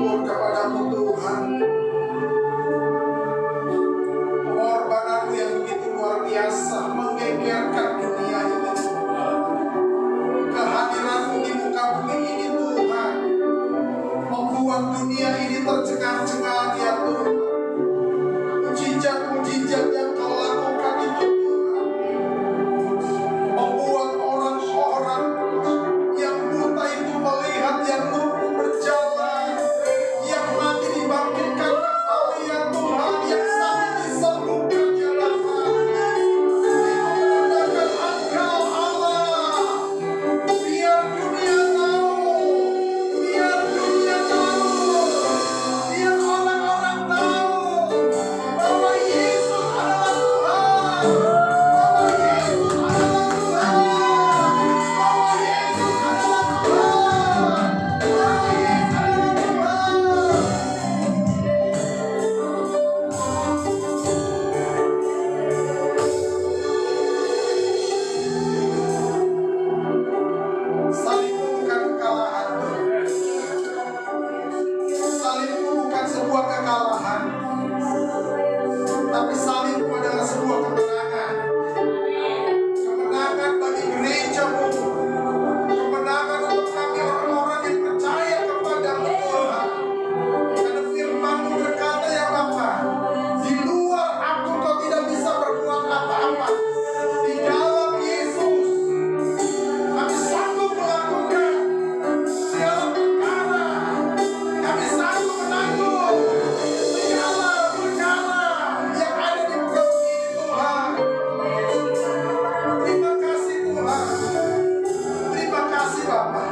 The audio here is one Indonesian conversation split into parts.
bersyukur kepadamu Tuhan. Pengorbananmu yang begitu luar biasa menggegerkan dunia ini. Kehadiranmu di muka bumi ini Tuhan membuat dunia ini tercengang-cengang ya Tuhan. Mujizat-mujizat yang Kau lakukan itu Tuhan membuat orang-orang yang buta itu melihat, yang lumpuh berjalan, yang mati dibangkitkan kembali ya Tuhan, yang sakit disembuhkan ya Bapa. Itu menandakan Engkau Allah. Biar dunia tahu, biar dunia tahu, biar orang-orang tahu bahwa Yesus adalah Tuhan, bahwa Yesus adalah Tuhan, bahwa Yesus adalah Tuhan, bahwa Yesus adalah Tuhan. Salibmu bukan kekalahan, salibmu bukan sebuah kekalahan, tapi salibmu adalah sebuah kemenangan. Kemenangan bagi gerejamu, kemenangan untuk kami orang-orang yang percaya kepadamu Tuhan. Karena firman-Mu berkata ya Bapa, di luar aku kau tidak bisa berbuat apa-apa. Di dalam Yesus kami sanggup melakukan segala perkara. Kami sanggup menanggung segala perkara yang ada di muka bumi ini Tuhan. Terima kasih Tuhan. Terima kasih Bapa.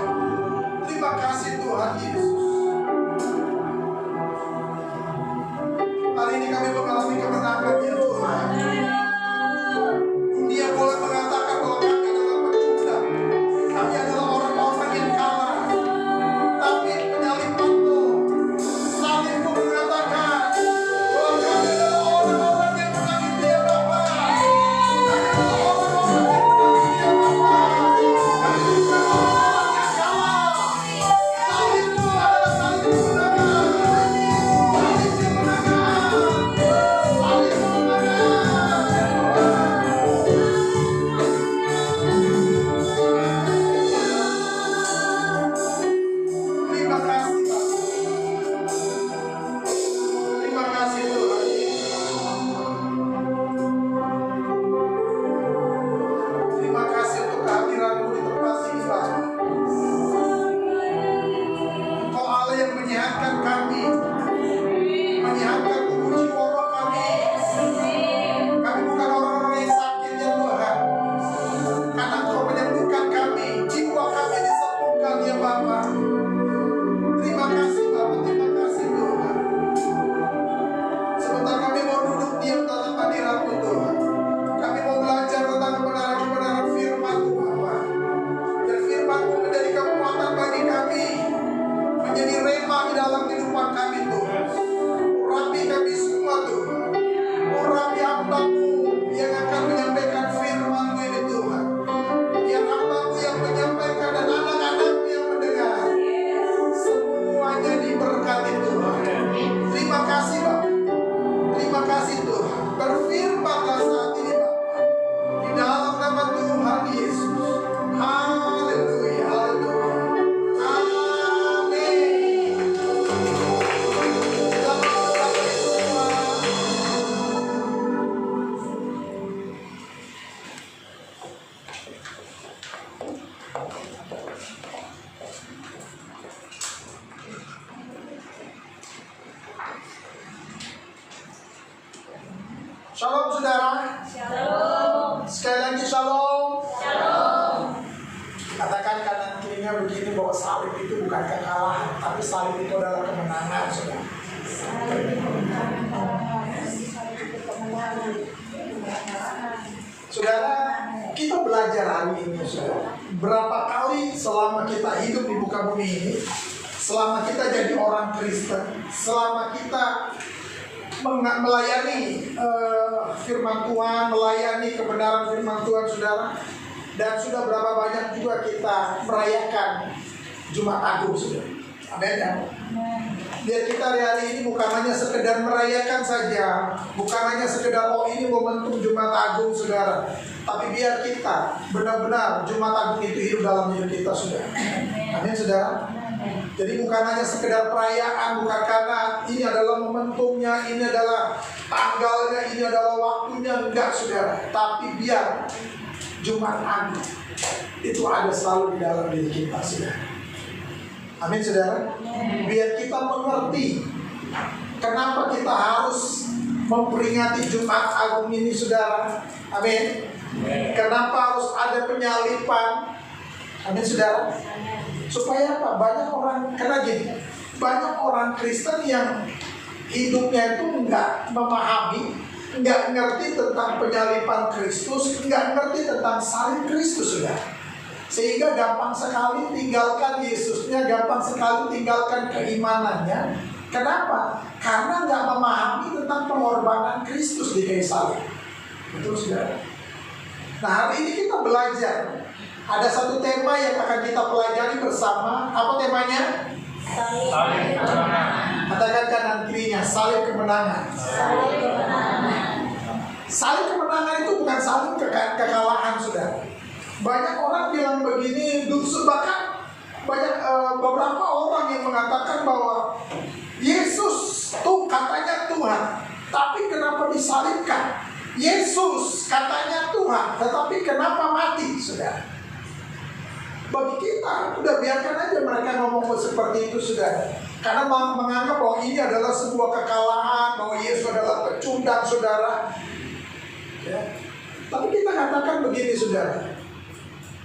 Terima kasih Tuhan Yesus. Hari ini kami mengalami kemenangan ya Tuhan. Dunia boleh mengatakan bahwa kami adalah pecundang, kami adalah orang-orang yang kalah. Tapi penyaliban-Mu, salib-Mu mengatakan bahwa kami adalah orang-orang yang menang itu ya Bapa. Kami adalah orang-orang yang menang itu ya Bapa. Kami bukan orang-orang yang kalah. Salib-Mu adalah salib kemenangan. Salib kemenangan. Salib kemenangan. Terima kasih Bapa. Terima kasih Tuhan. Terima kasih untuk kehadiran-Mu di tempat ini Bapa. Engkau Allah yang menyehatkan kami, menyehatkan tubuh jiwa roh kami. Kami bukan orang-orang yang sakit ya Tuhan, karena Engkau menyembuhkan kami, jiwa kami disembuhkan ya Bapa. Terima kasih Bapa, terima kasih Tuhan. Sebentar kami mau duduk diam dalam hadirat-Mu Tuhan. Kami mau belajar tentang kebenaran-kebenaran firman-Mu Bapa. Dan firman-Mu menjadi kekuatan bagi kami, menjadi rema di dalam kehidupan kami Tuhan. Urapi kami semua Tuhan. Urapi hamba-Mu yang akan menyampaikan firman-Mu ini Tuhan. Biar hamba-Mu yang menyampaikan dan anak-anak-Mu yang mendengar, semuanya diberkati Tuhan. Terima kasih Bapa. Terima kasih Tuhan. Berfirmanlah saat ini Bapa, di dalam nama Tuhan Yesus. Haleluya, haleluya. Amin. Selamat berkata semua. Shalom saudara. Shalom. Sekali lagi shalom. Shalom. Katakan kanan kirinya begini bahwa salib itu bukan kekalahan, tapi salib itu adalah kemenangan saudara. Saudara, kita belajar hari ini saudara. Berapa kali selama kita hidup di muka bumi ini, selama kita jadi orang Kristen, selama kita melayani firman Tuhan, melayani kebenaran firman Tuhan saudara. Dan sudah berapa banyak juga kita merayakan Jumat Agung saudara. Amin ya. Biar kita hari ini bukan hanya sekedar merayakan saja, bukan hanya sekedar oh ini momentum Jumat Agung saudara, tapi biar kita benar-benar Jumat Agung itu hidup dalam hidup kita saudara. Amin saudara. Jadi bukan hanya sekedar perayaan, bukan karena ini adalah momentumnya, ini adalah tanggalnya, ini adalah waktunya, enggak saudara. Tapi biar Jumat Agung itu ada selalu di dalam diri kita saudara. Amin saudara. Biar kita mengerti kenapa kita harus memperingati Jumat Agung ini saudara. Amin. Kenapa harus ada penyalipan. Amin saudara. Supaya apa? Banyak orang, karena gini, banyak orang Kristen yang hidupnya itu nggak memahami, nggak ngerti tentang penyalipan Kristus, nggak ngerti tentang salib Kristus sudah. Sehingga gampang sekali tinggalkan Yesusnya, gampang sekali tinggalkan keimanannya. Kenapa? Karena nggak memahami tentang pengorbanan Kristus di kayu salib. Betul saudara. Nah hari ini kita belajar. Ada satu tema yang akan kita pelajari bersama. Apa temanya? Salib kemenangan. Katakan kanan kirinya, salib kemenangan. Salib kemenangan. Salib kemenangan itu bukan salib kekalahan sudah. Banyak orang bilang begini, bahkan banyak beberapa orang yang mengatakan bahwa Yesus tuh katanya Tuhan, tapi kenapa disalibkan? Yesus katanya Tuhan, tetapi kenapa mati, saudara? Bagi kita, udah biarkan aja mereka ngomong seperti itu sudah. Karena menganggap bahwa ini adalah sebuah kekalahan, bahwa Yesus adalah pecundang saudara. Ya. Tapi kita katakan begini saudara.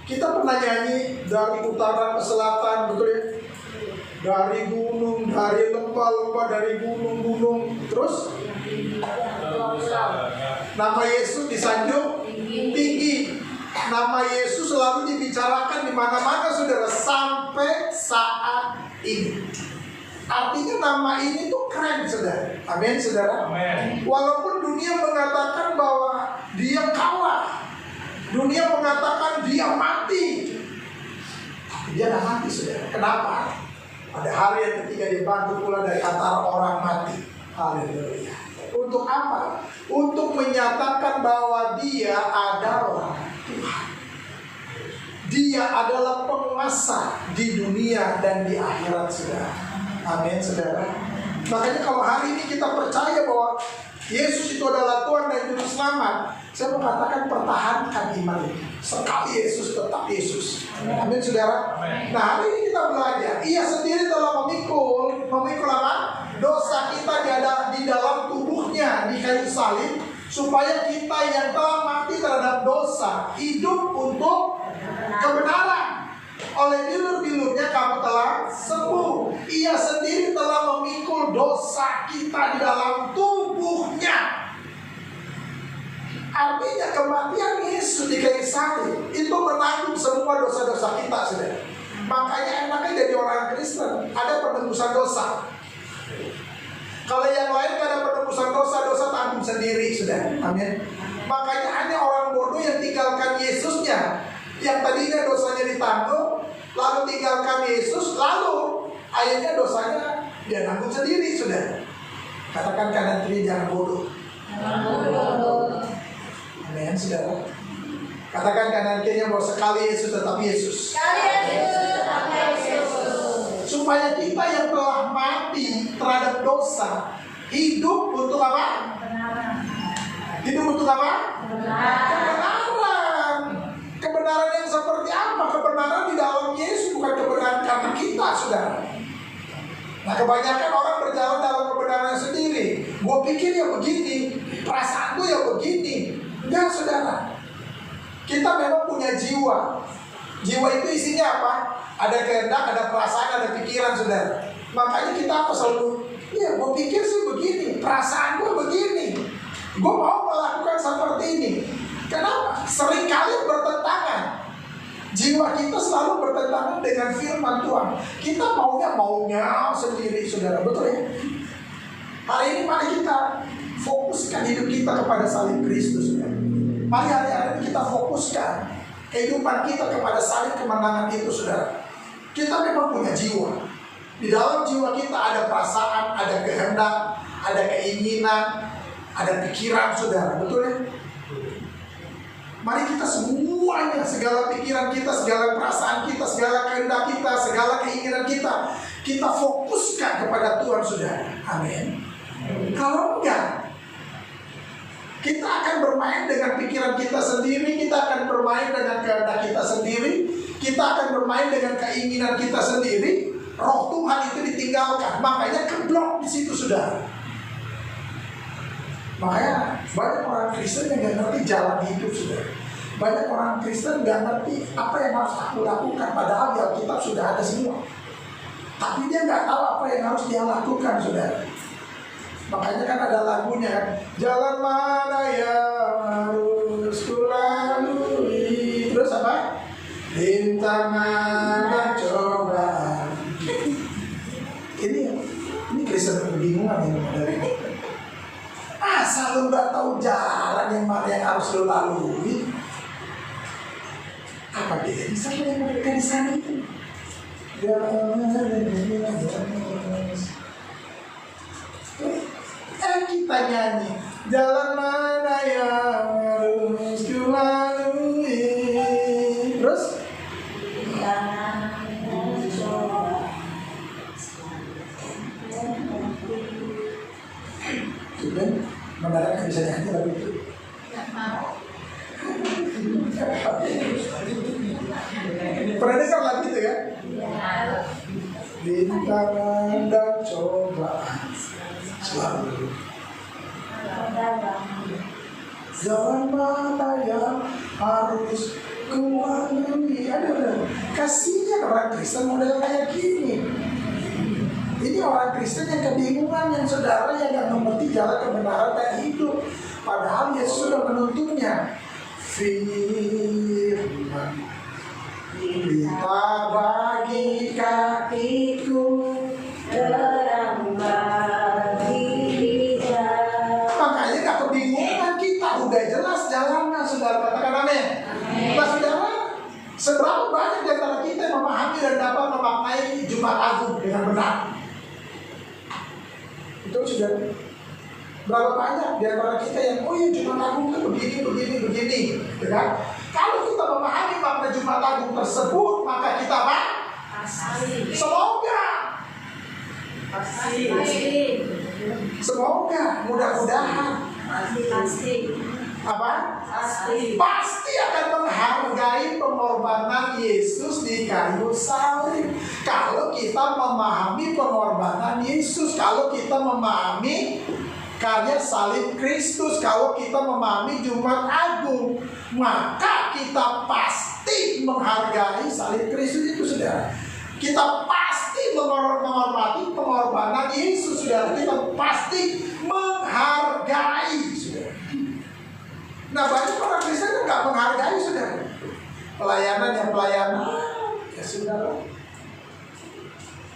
Kita pernah nyanyi dari utara ke selatan, betul ya? Dari gunung, dari lembah-lembah, dari gunung-gunung. Terus nama Yesus disanjung tinggi. Nama Yesus selalu dibicarakan di mana-mana saudara sampai saat ini. Artinya nama ini tuh keren saudara. Amin saudara. Amin. Walaupun dunia mengatakan bahwa dia kalah, dunia mengatakan dia mati, tapi dia nggak mati saudara. Kenapa? Pada hari yang ketiga dibangun pula dari antara orang mati. Haleluya. Untuk apa? Untuk menyatakan bahwa dia adalah Tuhan. Dia adalah penguasa di dunia dan di akhirat saudara. Amin saudara. Makanya kalau hari ini kita percaya bahwa Yesus itu adalah Tuhan dan Juru Selamat, saya mau katakan pertahankan iman ini. Sekali Yesus tetap Yesus. Amin saudara. Nah hari ini kita belajar. Ia sendiri telah memikul apa? Dosa kita di dalam tubuhnya di kayu salib, supaya kita yang telah mati terhadap dosa hidup untuk kebenaran. Oleh bilur-bilurnya kamu telah sembuh. Ia sendiri telah memikul dosa kita di dalam tubuhnya. Artinya kematian Yesus di kayu salib itu menanggung semua dosa-dosa kita saudara. Makanya enaknya jadi orang Kristen ada penebusan dosa. Kalau yang lain gak ada penebusan dosa tanggung sendiri sudah. Amin. Makanya hanya orang bodoh yang tinggalkan Yesusnya, yang tadinya dosanya ditanggung, lalu tinggalkan Yesus, lalu akhirnya dosanya dia tanggung sendiri sudah. Katakan kanan kiri jangan bodoh. Amin saudara. Katakan kanan kirinya bahwa sekali Yesus tetap Yesus. Supaya kita yang telah mati terhadap dosa hidup untuk apa? Hidup untuk apa? Kebenaran. Kebenaran yang seperti apa? Kebenaran di dalam Yesus, bukan kebenaran karena kita, saudara. Nah kebanyakan orang berjalan dalam kebenaran sendiri. Gue pikir ya begini, perasaan gue ya begini. Enggak saudara. Kita memang punya jiwa. Jiwa itu isinya apa? Ada kehendak, ada perasaan, ada pikiran saudara. Makanya kita apa selalu, ya gue pikir sih begini, perasaan gue begini, gue mau melakukan seperti ini. Kenapa? Seringkali bertentangan. Jiwa kita selalu bertentangan dengan firman Tuhan. Kita maunya sendiri saudara, betul ya? Hari ini mari kita fokuskan hidup kita kepada salib Kristus saudara. Mari hari-hari ini kita fokuskan kehidupan kita kepada salib kemenangan itu saudara. Kita memang punya jiwa. Di dalam jiwa kita ada perasaan, ada kehendak, ada keinginan, ada pikiran, saudara. Betul ya? Mari kita semuanya, segala pikiran kita, segala perasaan kita, segala kehendak kita, segala keinginan kita fokuskan kepada Tuhan, saudara. Amin. Kalau enggak, kita akan bermain dengan pikiran kita sendiri, kita akan bermain dengan kehendak kita sendiri, kita akan bermain dengan keinginan kita sendiri. Roh Tuhan itu ditinggalkan, makanya keblok di situ, saudara. Makanya banyak orang Kristen yang nggak ngerti jalan hidup, saudara. Banyak orang Kristen nggak ngerti apa yang harus aku lakukan, padahal di Alkitab sudah ada semua. Tapi dia nggak tahu apa yang harus dia lakukan, saudara. Makanya kan ada lagunya kan, jalan mana yang harus kulalui, terus apa? Rintangan dan cobaan. Ini Kristen kebingungan ini. Asal lu nggak tahu jalan yang mana yang harus lu lalui, apa bedanya sama yang mereka di sana itu? Kita nyanyi, jalan mana yang harus kulalui, terus sudah mendadak bisa nyanyi lagu itu. Pernah dengar lagu itu kan? Rintangan dan cobaan selalu. Jalan mana yang harus kulalui? Ada. Kasihan orang Kristen model kayak gini. Ini orang Kristen yang kebingungan, yang saudara yang nggak mengerti jalan kebenaran dan hidup. Padahal Yesus sudah menuntunnya. Firman kita bagi kakiku, terang bagi lidah. Makanya gak kebingungan kita, udah jelas jalannya, saudara. Katakan amin. Nah, saudara, seberapa banyak di antara kita yang memahami dan dapat memaknai Jumat Agung dengan benar? Itu sudah berapa banyak di antara kita yang oh iya Jumat Agung itu begini, kan? Kalau kita memahami makna Jumat Agung tersebut, maka kita apa? Semoga mudah-mudahan apa? Pasti akan menghargai pengorbanan Yesus di kayu salib. Kalau kita memahami pengorbanan Yesus, kalau kita memahami karya salib Kristus, kalau kita memahami Jumat Agung, maka kita pasti menghargai salib Kristus itu, saudara. Kita pasti menghormati pengorbanan Yesus, saudara. Kita pasti menghargai, saudara. Nah, banyak orang Kristen yang nggak menghargai, saudara. Pelayanan, ya saudara.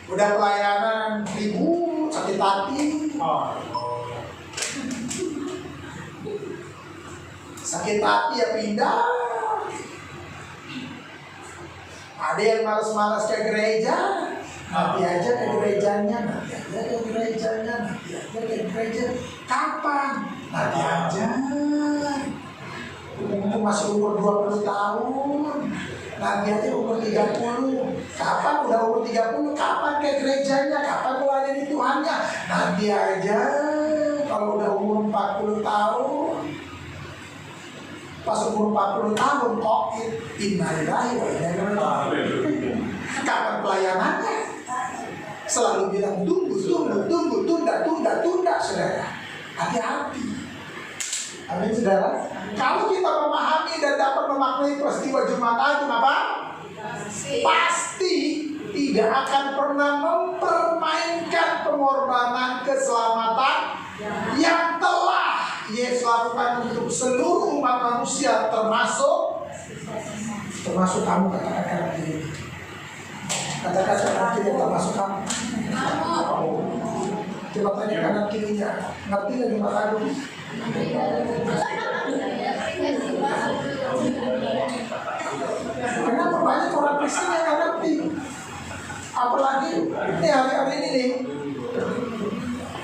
Udah pelayanan ribut, sakit hati. Sakit hati ya pindah. Ada yang malas-malas ke gereja, nanti aja ke gerejanya, Kapan? Nanti aja. Masih umur 20 tahun, nanti aja umur 30. Kapan udah umur 30? Kapan ke gerejanya? Kapan melayani Tuhannya? Nanti aja. Kalau udah umur 40 tahun, pas umur 40 tahun kok innalillahi wa inna ilaihi raji'un. Kapan pelayanannya? Selalu bilang tunda, saudara. Hati-hati. Amin, saudara. Kalau kita memahami dan dapat memaknai peristiwa Jumat Agung apa? Pasti tidak akan pernah mempermainkan pengorbanan keselamatan yang telah Yesus lakukan untuk seluruh umat manusia, termasuk kamu. Katakan kanan kiri. Katakan kanan kiri, termasuk kamu. Coba tanya kanan kirinya, ngerti nggak Jumat Agung? Kenapa banyak orang Kristen yang nggak ngerti? Apalagi ini hari-hari ini nih,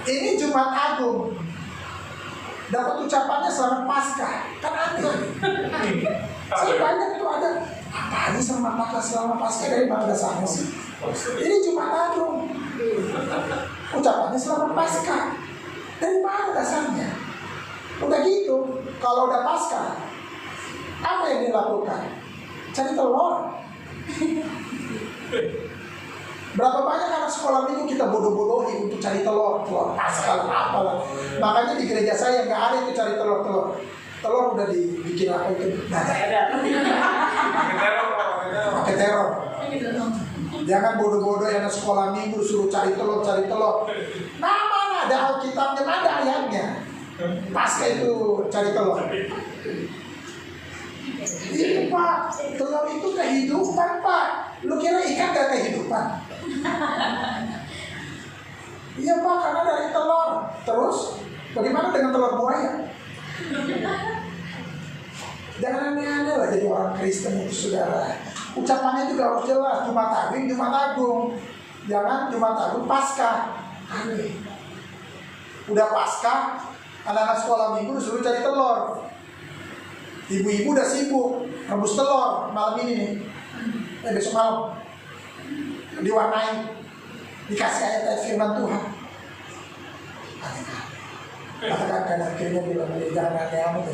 ini Jumat Agung, dapat ucapannya selamat Paskah, kan aneh. Saya banyak itu ada apa aja selamat Paskah dari mana dasarnya sih? Ini Jumat Agung, ucapannya selamat Paskah, dari mana dasarnya? Udah gitu, kalau udah Paskah, apa yang dilakukan? Cari telur. Berapa banyak anak sekolah minggu kita bodoh-bodohi untuk cari telur Paskah apalah. Makanya di gereja saya nggak ada itu cari telur. Telur udah dibikin apa itu? Pakai teror. Jangan bodoh-bodoh anak sekolah minggu suruh cari telur. Nah, mana ada Alkitabnya, mana ada ayatnya? Paskah itu cari telur. Itu Pak, telur itu kehidupan Pak. Lu kira ikan gak kehidupan? Iya Pak, karena dari telur. Terus, bagaimana dengan telur buaya? Jangan aneh-aneh lah jadi orang Kristen itu saudara. Ucapannya juga harus jelas. Jumat Agung. Jangan Jumat Agung, Paskah. Aneh. Udah Paskah, anak-anak sekolah minggu disuruh cari telur. Ibu-ibu udah sibuk rebus telur malam ini nih. Besok malam diwarnai, dikasih ayat-ayat firman Tuhan. Katakan kanan kirinya bilang jangan aneh-aneh.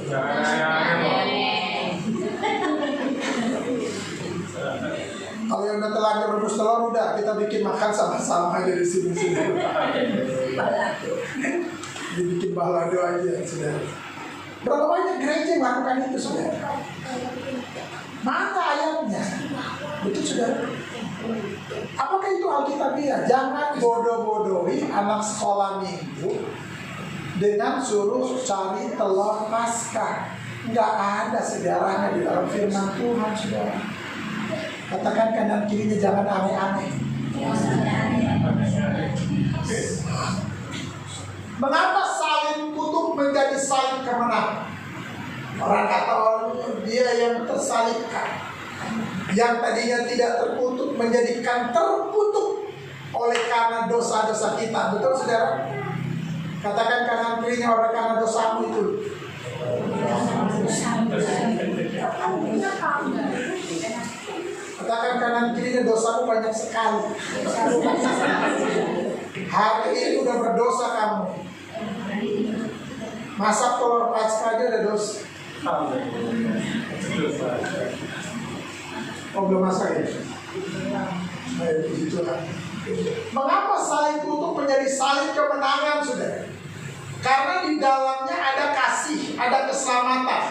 Kalau yang udah telanjur rebus telur udah kita bikin makan sama-sama dari sini. Dibikin balado aja saudara. Berapa banyak gereja yang melakukan itu saudara? Mana ayatnya? Betul saudara. Apakah itu Alkitabiah? Jangan bodoh-bodohi anak sekolah minggu dengan suruh cari telur Paskah. Nggak ada sejarahnya di dalam firman Tuhan saudara. Katakan kanan kirinya jangan aneh-aneh. Mengapa salib kutub menjadi salib kemenangan? Orang kata dia yang tersalibkan, yang tadinya tidak terkutuk menjadikan terkutuk oleh karena dosa-dosa kita. Betul saudara? Katakan kanan kirinya oleh karena dosamu itu. Katakan kanan kirinya dosamu banyak sekali. Hari ini udah berdosa kamu. Masak telur Paskah aja udah dosa. Oh belum masak ya? Mengapa salib kutub menjadi salib kemenangan saudara? Karena di dalamnya ada kasih, ada keselamatan.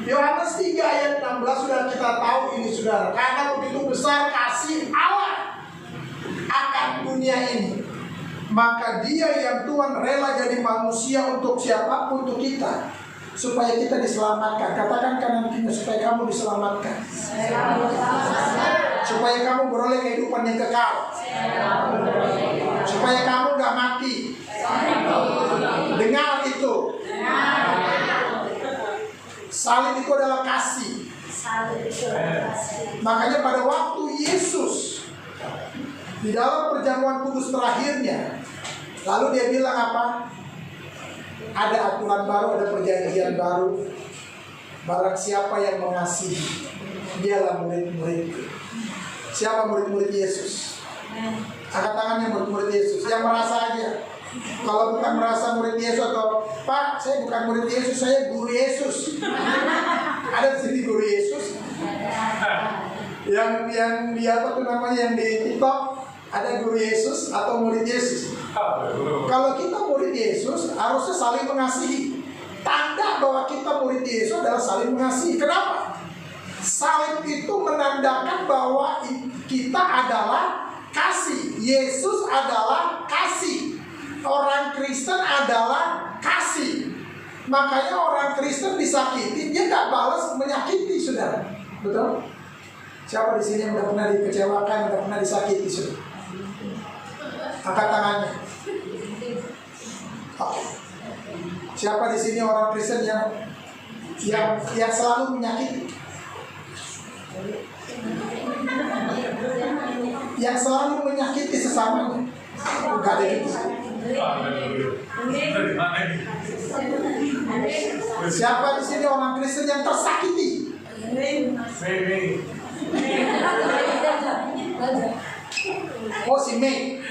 Yohanes 3 ayat 16 sudah kita tahu ini saudara. Karena begitu besar kasih Allah akan dunia ini, maka dia yang Tuhan rela jadi manusia untuk siapa? Untuk kita, supaya kita diselamatkan. Katakan kanan kiri, supaya kamu diselamatkan, supaya kamu beroleh kehidupan yang kekal, supaya kamu gak mati. Dengar itu. Salib itu adalah kasih. Makanya pada waktu Yesus di dalam perjamuan kudus terakhirnya, lalu dia bilang apa? Ada aturan baru, ada perjanjian baru. Barang siapa yang mengasihi, dialah murid-murid. Siapa murid-murid Yesus? Angkat tangannya murid-murid Yesus. Yang merasa aja. Kalau bukan merasa murid Yesus atau Pak, saya bukan murid Yesus, saya guru Yesus. Ada di sini guru Yesus. Yang di apa tuh namanya, yang di TikTok ada guru Yesus atau murid Yesus. Kalau kita murid Yesus harusnya saling mengasihi. Tanda bahwa kita murid Yesus adalah saling mengasihi. Kenapa? Salib itu menandakan bahwa kita adalah kasih. Yesus adalah kasih. Orang Kristen adalah kasih. Makanya orang Kristen disakiti, dia nggak balas menyakiti, saudara. Betul? Siapa di sini yang udah pernah dikecewakan, udah pernah disakiti, saudara? Angkat tangannya. Oke. Siapa di sini orang Kristen yang selalu menyakiti? yang selalu menyakiti sesamanya? Enggak ada itu. Siapa di sini orang Kristen yang tersakiti? Oh, si Mei.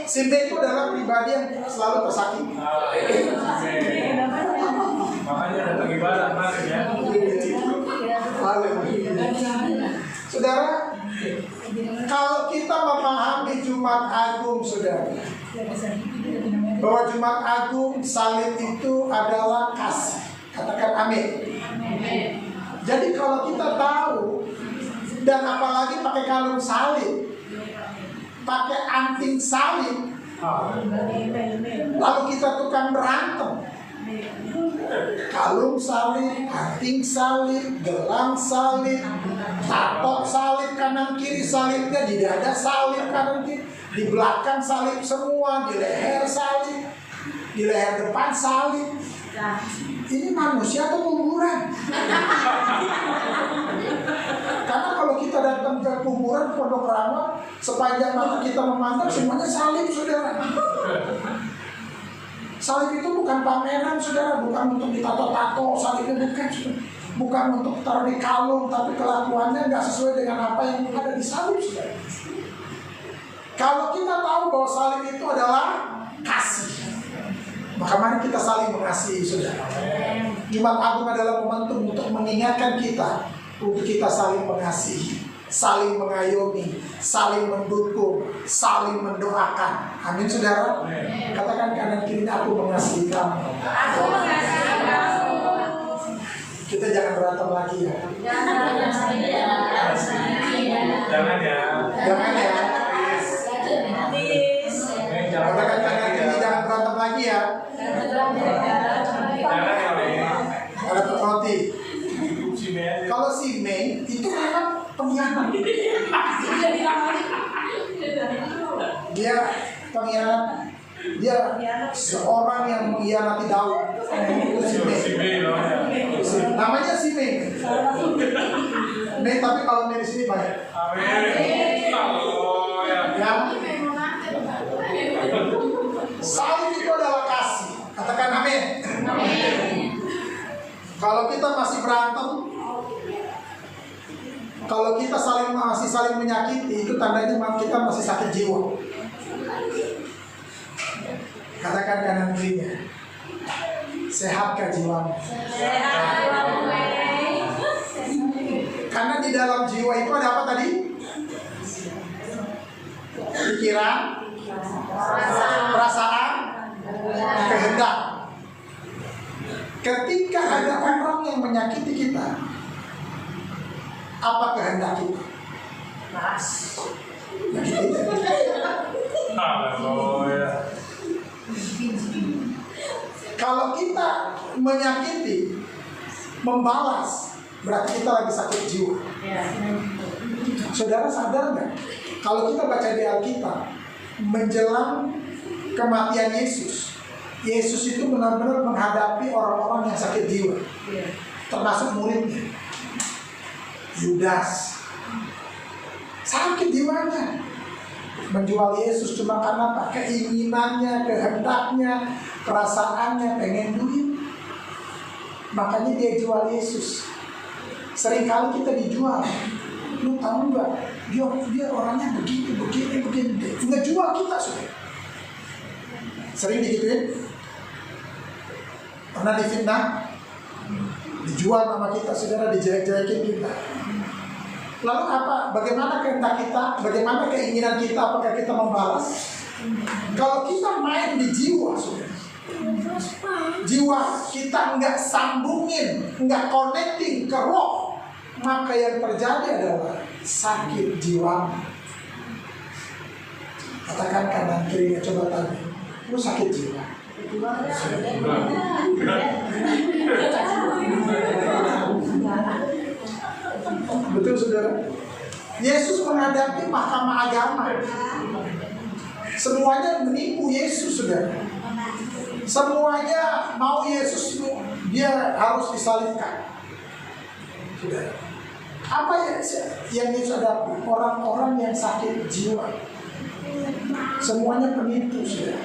Si Mei itu adalah pribadi yang selalu tersakiti. Makanya datang ibadah kemarin ya. Saudara, kalau kita memahami Jumat Agung, saudara, bahwa Jumat Agung salib itu adalah kasih. Katakan amin. Jadi kalau kita tahu, dan apalagi pakai kalung salib, pakai anting salib, lalu kita tukang berantem, kalung salib, anting salib, gelang salib, tato salib kanan kiri, salibnya di dada salib kanan kiri, di belakang salib semua, di leher salib, di leher depan salib. Ini manusia atau kuburan? Karena kalau kita datang ke kuburan Pondok Rama, sepanjang mata kita memandang semuanya salib, saudara. Salib itu bukan pameran, saudara, bukan untuk ditato-tato, salibnya bukan, saudara. Bukan untuk taruh di kalung, tapi kelakuannya nggak sesuai dengan apa yang ada di salib, saudara. Kalau kita tahu bahwa salib itu adalah kasih, maka mari kita saling mengasihi, saudara. Jumat Agung adalah momentum untuk mengingatkan kita untuk kita saling mengasihi, saling mengayomi, saling mendukung, saling mendoakan. Amin, saudara. Katakan kanan kiri, aku mengasihi kamu. Aku mengasihi kamu. Kita jangan berantem lagi ya. Jangan ya. Jangan ya. Katakan kanan kiri, jangan berantem lagi ya. Ada roti. Kalau si Mei itu memang pengkhianat. Dia pengkhianat. Dia seorang yang mengkhianati Daud. Itu si Mei. Namanya si Mei. Mei, tapi kalau Mei di sini banyak. Ya. Salib itu adalah kasih. Katakan amin. Kalau kita masih berantem, kalau kita masih saling menyakiti, itu tandanya kita masih sakit jiwa. Katakan kanan kirinya, sehatkah jiwamu? Karena di dalam jiwa itu ada apa tadi? Pikiran, perasaan, kehendak. Ketika ada orang yang menyakiti kita, apa kehendak kita? Kalau kita menyakiti, membalas, berarti kita lagi sakit jiwa. Saudara sadar nggak? Kalau kita baca di Alkitab, menjelang kematian Yesus, Yesus itu benar-benar menghadapi orang-orang yang sakit jiwa, termasuk muridnya. Yudas sakit jiwanya, menjual Yesus cuma karena apa? Keinginannya, kehendaknya, perasaannya, pengen duit. Makanya dia jual Yesus. Seringkali kita dijual. Lu tahu nggak? Dia orangnya begini. Ngejual kita, saudara. Sering digituin. Pernah difitnah, dijual nama kita, saudara, dijelek-jelekin kita. Lalu apa? Bagaimana kehendak kita? Bagaimana keinginan kita? Apakah kita membalas? Kalau kita main di jiwa, saudara, jiwa kita nggak sambungin, nggak connecting ke roh, maka yang terjadi adalah sakit jiwa. Katakan kanan kirinya, coba tanya, lu sakit jiwa? Betul, saudara. Yesus menghadapi mahkamah agama. Semuanya menipu Yesus, saudara. Semuanya mau Yesus dia harus disalibkan. Sudah. Apa yang Yesus hadapi? Orang-orang yang sakit jiwa. Semuanya penipu, sudah.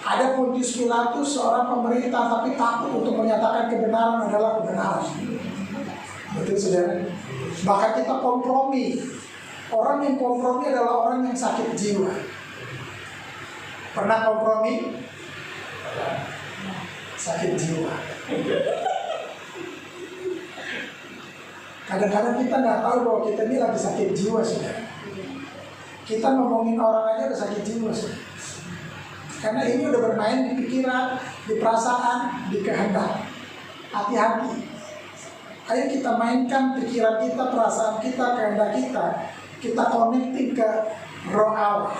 Ada Pontius Pilatus, seorang pemerintah, tapi takut untuk menyatakan kebenaran adalah kebenaran. Betul, saudara. Bahkan kita kompromi. Orang yang kompromi adalah orang yang sakit jiwa. Pernah kompromi? Sakit jiwa. Kadang-kadang kita nggak tahu bahwa kita ini lagi sakit jiwa, saudara. Kita ngomongin orang aja udah sakit jiwa, saudara. Karena ini udah bermain di pikiran, di perasaan, di kehendak. Hati-hati. Ayo kita mainkan pikiran kita, perasaan kita, kehendak kita. Kita connecting ke roh Allah.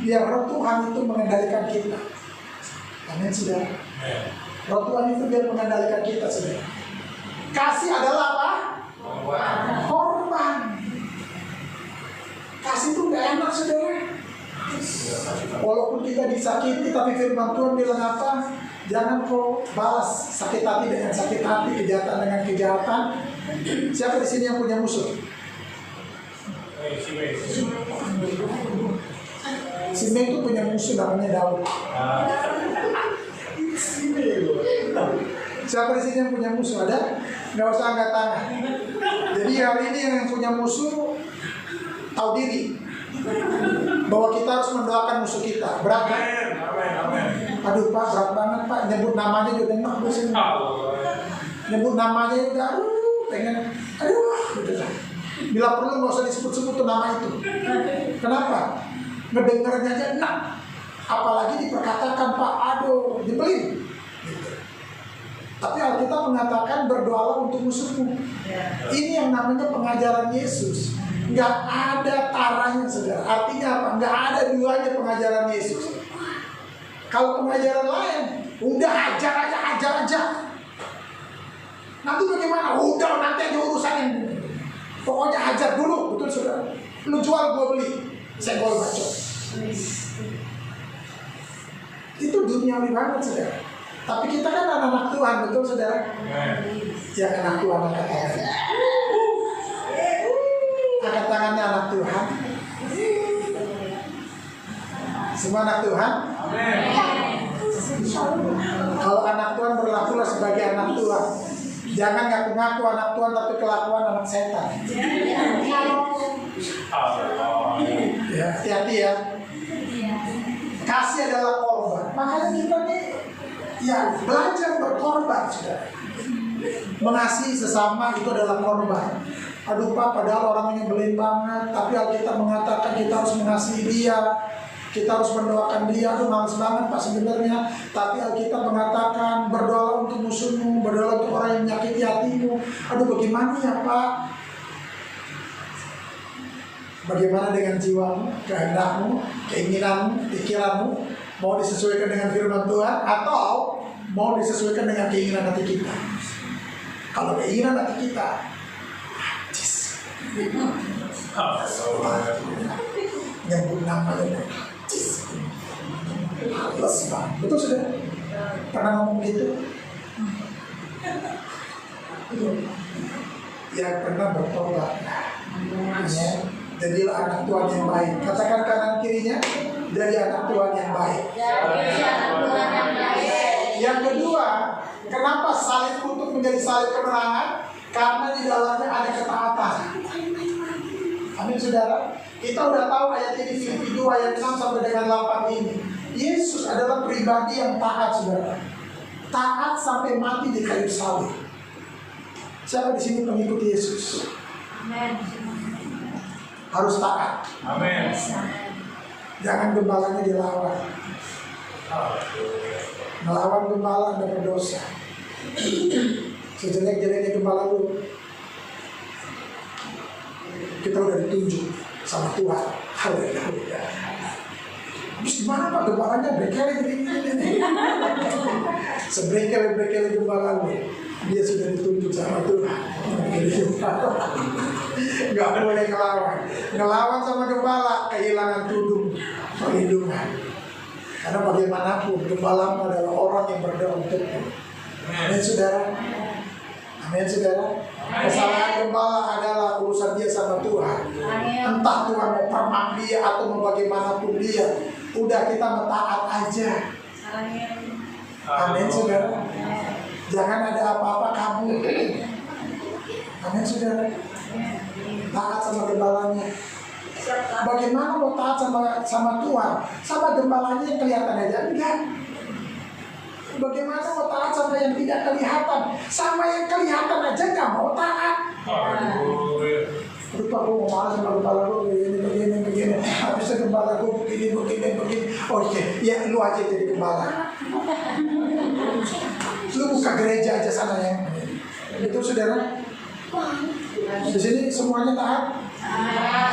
Biar roh Tuhan itu mengendalikan kita. Amin, saudara. Roh Tuhan itu biar mengendalikan kita, saudara. Kasih adalah apa? Korban. Kasih itu gak enak, saudara. Walaupun kita disakiti, tapi firman Tuhan bilang apa? Jangan kau balas sakit hati dengan sakit hati, kejahatan dengan kejahatan. Siapa di sini yang punya musuh? Simei itu punya musuh namanya Daud. Siapa di sini yang punya musuh? Ada? Nggak usah angkat tangan. Jadi hari ini yang punya musuh tahu diri bahwa kita harus mendoakan musuh kita. Berat kan? Aduh Pak, berat banget Pak. Nyebut namanya juga enak bosan. Nyebut namanya juga pengen. Gitu lah. Bila perlu nggak usah disebut-sebut tuh nama itu. Kenapa? Ngedengarnya aja enak. Apalagi diperkatakan Pak, aduh, dibeli. Gitu. Tapi Alkitab mengatakan berdoalah untuk musuhmu. Ini yang namanya pengajaran Yesus. Nggak ada taranya, saudara. Artinya apa? Nggak ada duanya pengajaran Yesus. Kalau pengajaran lain, udah hajar aja. Nanti bagaimana? Udah nanti aja urusannya. Pokoknya hajar dulu, betul saudara. Lu jual, gua beli. Senggol bacot. Itu duniawi banget, saudara. Tapi kita kan anak-anak Tuhan, betul saudara? Ya anak Tuhan, angkat tangan. Angkat tangannya anak Tuhan. Semua anak Tuhan. Kalau anak Tuhan berlakulah sebagai anak Tuhan. Jangan ngaku-ngaku anak Tuhan tapi kelakuan anak setan. Ya, hati-hati ya. Kasih adalah korban. Makanya kita nih ya belajar berkorban, saudara. Mengasihi sesama itu adalah korban. Aduh Pak, padahal orangnya nyebelin banget, tapi Alkitab mengatakan kita harus mengasihi dia. Kita harus mendoakan dia. Aduh males banget Pak sebenarnya. Tapi Alkitab mengatakan berdoa untuk musuhmu, berdoa untuk orang yang menyakiti hatimu. Aduh bagaimana ya Pak? Bagaimana dengan jiwamu, kehendakmu, keinginanmu, pikiranmu? Mau disesuaikan dengan firman Tuhan atau mau disesuaikan dengan keinginan hati kita? Kalau keinginan hati kita, nyebut namanya males banget. Betul sudah? Pernah ngomong gitu? Ya pernah bertobat. Ya, jadilah anak Tuhan yang baik. Katakan kanan kirinya, dari anak Tuhan yang baik. Yang kedua, kenapa salib untuk menjadi salib kemenangan? Karena di dalamnya ada ketaatan. Amin saudara. Kita udah tahu ayat ini Filipi 2 ayat 6 sampai dengan 8 ini. Yesus adalah pribadi yang taat, saudara. Taat sampai mati di kayu salib. Siapa di sini pengikut Yesus? Amin. Harus taat. Amin. Jangan gembalanya dilawan. Melawan gembala Anda berdosa. Sejelek-jeleknya gembala lu, kita udah ditunjuk sama Tuhan. Haleluya. Terus gimana Pak gembalanya berkele gini. Sebrekele gembala lu, dia sudah ditunjuk sama Tuhan. Gak boleh ngelawan. Ngelawan sama gembala kehilangan tudung perlindungan. Karena bagaimanapun gembala adalah orang yang berdoa untukmu. Amin saudara. Amin saudara. Kesalahan gembala adalah urusan dia sama Tuhan. Entah Tuhan mau permak dia atau mau bagaimanapun dia, udah kita mentaat aja. Amin saudara. Jangan ada apa-apa kamu. Amin saudara. Taat sama gembalanya. Bagaimana mau taat sama Tuhan? Sama gembalanya yang kelihatan aja enggak. Bagaimana mau taat sama yang tidak kelihatan? Sama yang kelihatan aja nggak mau taat. Lupa gue mau marah sama gembala gue begini. Habis itu gembala gue begini. Oh iya, ya lu aja jadi gembala. Lu buka gereja aja sana ya. Itu saudara. Di sini semuanya taat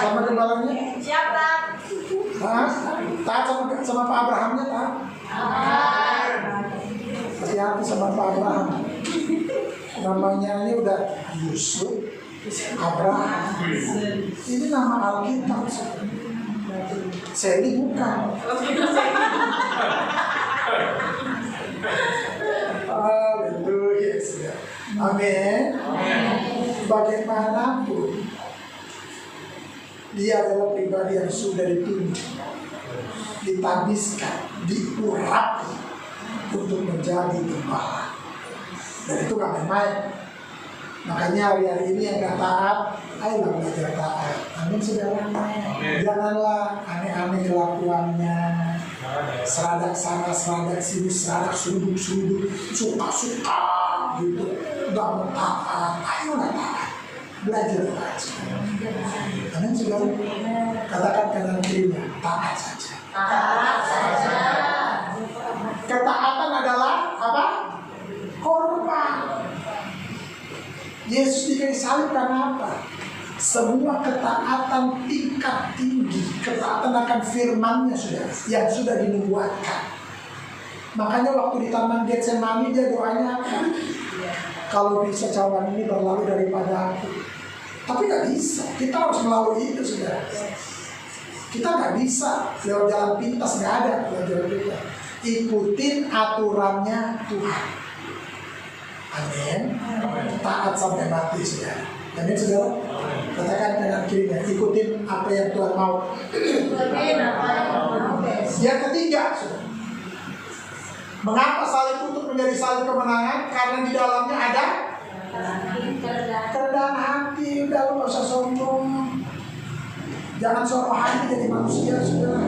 sama gembalanya. Siapa? Taat sama Pak Abrahamnya taat. Hati-hati sama Pak Abraham. Namanya ini udah Yusuf, Abraham. Ini nama Alkitab. Seli bukan. Haleluya. Amin. Bagaimanapun dia adalah pribadi yang sudah ditunjuk, ditabiskan, diurapi untuk menjadi gembala. Dan itu gak main-main. Makanya hari-hari ini yang gak taat, ayolah belajar taat. Amin saudara. Janganlah aneh-aneh kelakuannya, seradak sana, seradak sini, seradak seruduk, suka-suka gitu. Gak mau taat, ayolah taat. Belajar taat. Amin saudara. Katakan kanan kirinya, taat saja. Taat saja. Ketaatan adalah apa? Korban. Yesus dikayu salib karena apa? Semua ketaatan tingkat tinggi, ketaatan akan firman-Nya yang sudah dinubuatkan. Makanya waktu di Taman Getsemani dia doanya apa? Kalau bisa cawan ini berlalu daripada aku. Tapi nggak bisa. Kita harus melalui itu saudara. Kita nggak bisa lewat jalan pintas, nggak ada lewat jalan pintas. Ikutin aturannya Tuhan. Amin. Taat sampai mati saudara. Amin saudara. Katakan kanan kirinya, ikutin apa yang Tuhan mau. Yang ketiga, saudara. Mengapa salib untuk menjadi salib kemenangan? Karena di dalamnya ada kerendahan hati. Udah lu gak usah sombong. Jangan sombong hati jadi manusia saudara.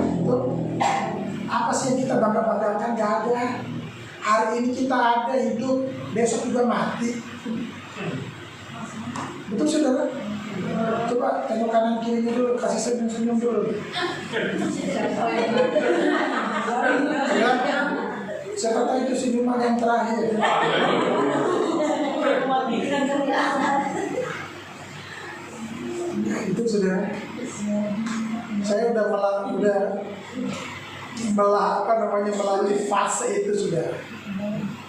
Apa sih yang kita bangga-banggakan? Gak ada. Hari ini kita ada hidup, besok juga mati. Betul saudara? Coba tengok kanan kirinya dulu, kasih senyum-senyum dulu. Siapa tahu itu senyuman yang terakhir. Ya, itu saudara. Saya udah melalui fase itu sudah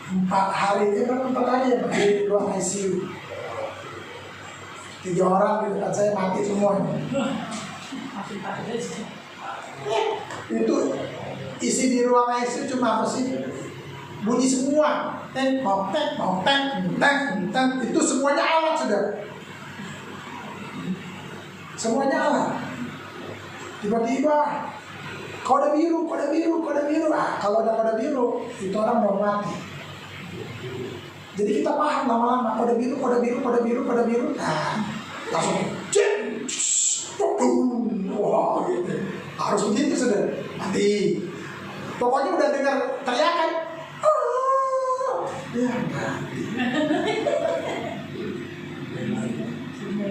4 hari itu kan 4 hari ya di ruang ICU. 3 orang di dekat saya mati semua. Itu isi di ruang ICU cuma apa sih? Bunyi semua, tek, itu semuanya alat sudah. Semuanya alat. Tiba-tiba kode biru. Kalau ada kode biru, itu orang mau mati. Jadi kita paham lama-lama kode biru. Nah, langsung wah gitu. Harus begitu sudah. Mati. Pokoknya udah dengar teriakan. Ya mati.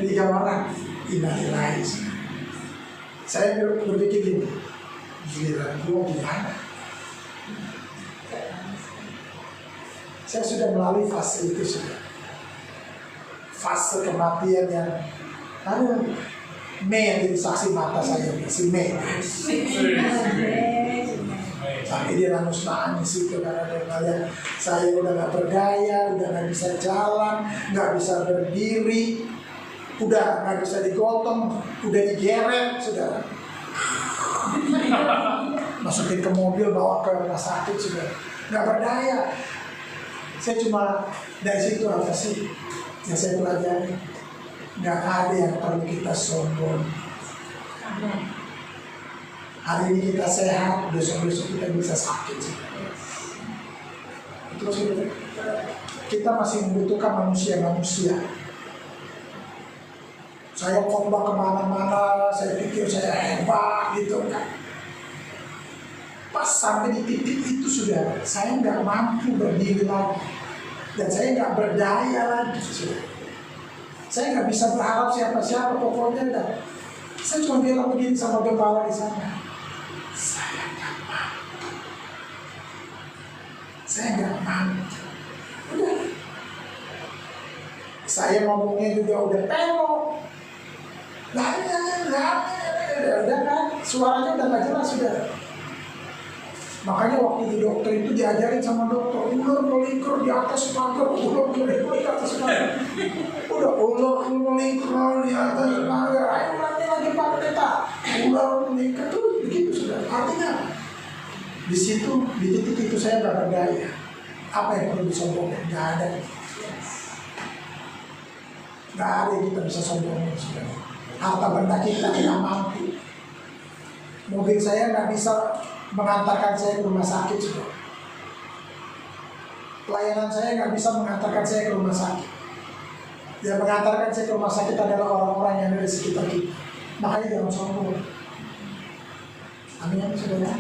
3 orang innalillahi. Saya berpikir gini, giliran gua gimana? Saya sudah melalui fase itu sudah. Fase kematian yang Mei yang jadi saksi mata saya, si Mei. Sampai dia nangis itu karena dia ngeliat saya udah gak berdaya, udah gak bisa jalan, gak bisa berdiri, udah gak bisa digotong, udah digeret, sudah. Masukin ke mobil, bawa ke rumah sakit, sudah. Gak berdaya. Saya cuma dari situ apa sih yang saya pelajari? Nggak ada yang perlu kita sombong. Hari ini kita sehat, besok-besok kita bisa sakit. Terus kita masih membutuhkan manusia-manusia. Saya khotbah kemana-mana, saya pikir saya hebat gitu kan. Pas sampai di titik itu sudah, saya nggak mampu berdiri lagi. Dan saya nggak berdaya lagi. Sudah. Saya nggak bisa berharap siapa-siapa, pokoknya dah. Saya cuma bilang begini sama gembala di sana. Saya nggak mampu. Saya nggak mampu. Udah. Saya ngomongnya juga udah pelok. Udah kan, suaranya udah nggak jelas sudah. Makanya waktu di dokter itu diajarin sama dokter, ular melingkar di atas pagar, ular melingkar di atas pagar. Udah ular melingkar di atas pagar, ayo nanti lagi pakai peta. Ular melingkar tuh begitu sudah. Artinya di situ, di titik itu saya nggak berdaya. Apa yang perlu disombongkan? Nggak ada. Nggak ada yang kita bisa sombongkan sudah. Harta benda kita tidak mampu. Mobil saya nggak bisa mengantarkan saya ke rumah sakit juga. Pelayanan saya nggak bisa mengantarkan saya ke rumah sakit. Yang mengantarkan saya ke rumah sakit adalah orang-orang yang ada di sekitar kita. Makanya jangan sombong. Amin ya saudara.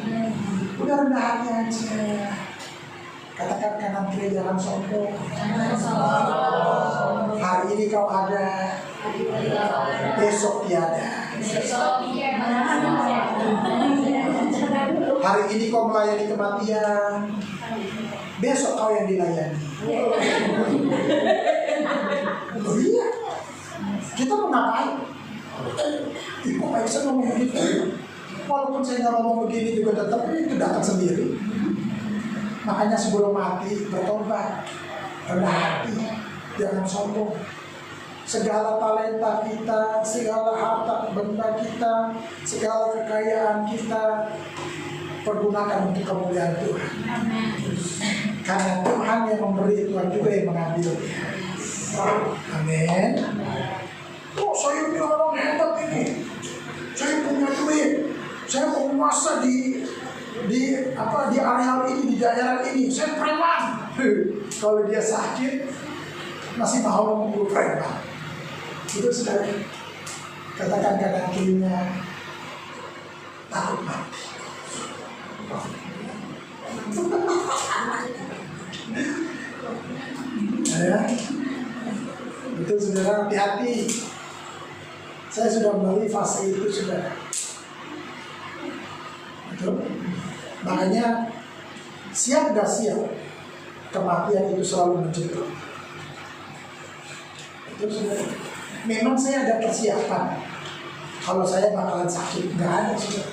Udah rendah hati aja. Katakan kanan kiri jangan sombong. Hari ini kau ada, besok tiada. Hari ini kau melayani kematian, besok kau yang dilayani. Oh iya, kita mau ngapain? Kok nggak bisa ngomong gitu? Walaupun saya nggak ngomong begini juga tetap itu datang sendiri. Makanya sebelum mati bertobat, rendah hati, jangan sombong. Segala talenta kita, segala harta benda kita, segala kekayaan kita pergunakan untuk kemuliaan Tuhan. Karena Tuhan yang memberi, Tuhan juga yang mengambil. Amin. Oh, saya bilang orang hebat ini. Saya punya duit. Saya penguasa di areal ini, di daerah ini. Saya preman. Kalau dia sakit, masih mau membunuh preman. Itu sudah katakan kanan kirinya takut mati. Ya, itu saudara hati-hati. Saya sudah melalui fase itu sudah. Betul. Makanya siap gak siap, kematian itu selalu menjemput. Itu sudah. Memang saya ada persiapan. Kalau saya bakalan sakit, nggak ada sudah.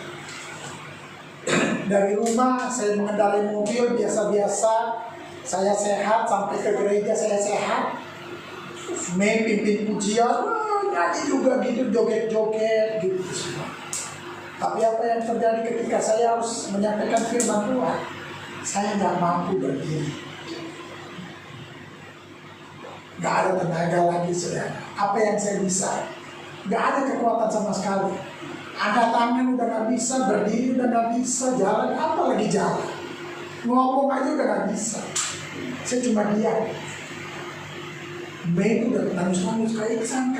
Dari rumah saya mengendarai mobil biasa-biasa, saya sehat sampai ke gereja saya sehat. Pimpin pujian, nyanyi juga gitu, joget-joget gitu. Tapi apa yang terjadi ketika saya harus menyampaikan firman Tuhan? Saya nggak mampu berdiri. Gak ada tenaga lagi saudara. Apa yang saya bisa? Gak ada kekuatan sama sekali. Angkat tangan udah gak bisa, berdiri udah gak bisa, jalan apalagi jalan. Ngomong aja udah gak bisa. Saya cuma diam. Mei udah nangis-nangis, Kak Iksan.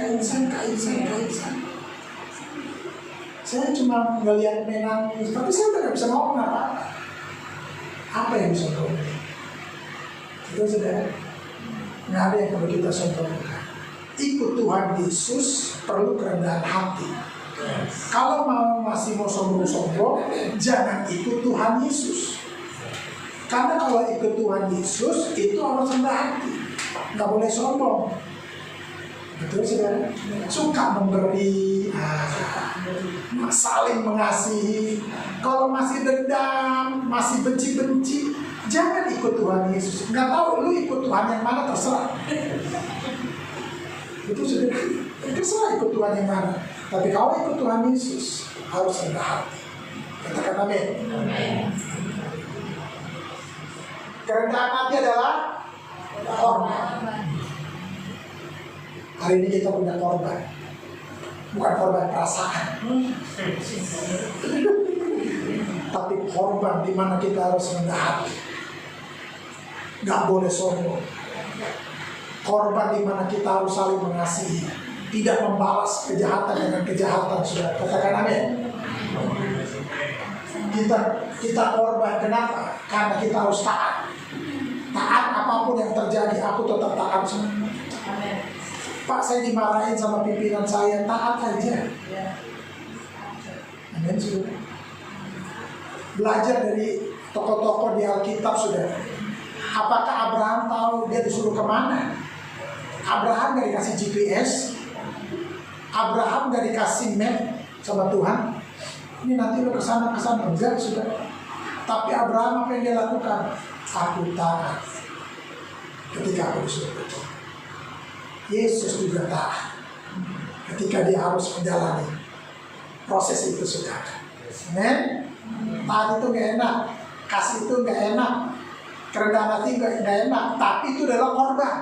Saya cuma ngeliat Mei nangis, tapi saya udah gak bisa ngomong apa-apa. Apa yang bisa ngomong? Itu saudara. Nggak ada yang perlu kita sombongkan. Ikut Tuhan Yesus perlu kerendahan hati. Kalau masih mau sombong-sombong, jangan ikut Tuhan Yesus. Karena kalau ikut Tuhan Yesus itu harus rendah hati, nggak boleh sombong. Betul saudara? Suka memberi, saling mengasihi. Kalau masih dendam, masih benci-benci, jangan ikut Tuhan Yesus. Nggak tahu lu ikut Tuhan yang mana, terserah. Itu sudah terserah ikut Tuhan yang mana. Tapi kalau ikut Tuhan Yesus harus rendah hati. Katakan amin. Kerendahan hati adalah korban. Hari ini kita punya korban, bukan korban perasaan, tapi korban di mana kita harus rendah hati, nggak boleh sombong. Korban di mana kita harus saling mengasihi, tidak membalas kejahatan dengan kejahatan. Sudah katakan amin. Kita korban, kenapa? Karena kita harus taat. Taat apapun yang terjadi, aku tetap taat semua. Pak, saya dimarahin sama pimpinan saya, taat aja. Amin, sudah. Belajar dari tokoh-tokoh di Alkitab, sudah. Apakah Abraham tahu dia disuruh kemana? Abraham gak dikasih GPS, Abraham gak dikasih map sama Tuhan. Ini nanti lo kesana enggak, sudah. Tapi Abraham apa yang dia lakukan? Aku taat ketika aku disuruh berdoa. Yesus juga taat ketika dia harus menjalani proses itu, sudah. Amen. Taat itu gak enak, kasih itu gak enak, kerendahan hati gak enak, tapi itu adalah korban.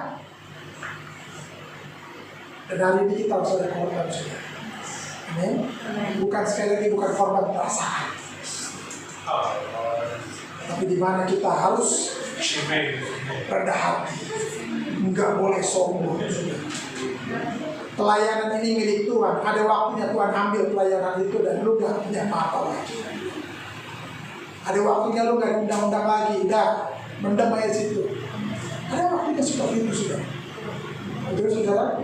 Dan hari ini kita harus ada korban, sudah. Amen. Bukan, sekali lagi, bukan korban perasaan, tapi di mana kita harus rendah hati, nggak boleh sombong. Pelayanan ini milik Tuhan. Ada waktunya Tuhan ambil pelayanan itu dan lu nggak punya apa-apa lagi. Ada waktunya lu nggak undang-undang lagi, udah mendem aja situ. Ada waktunya seperti itu, sudah. Betul, saudara.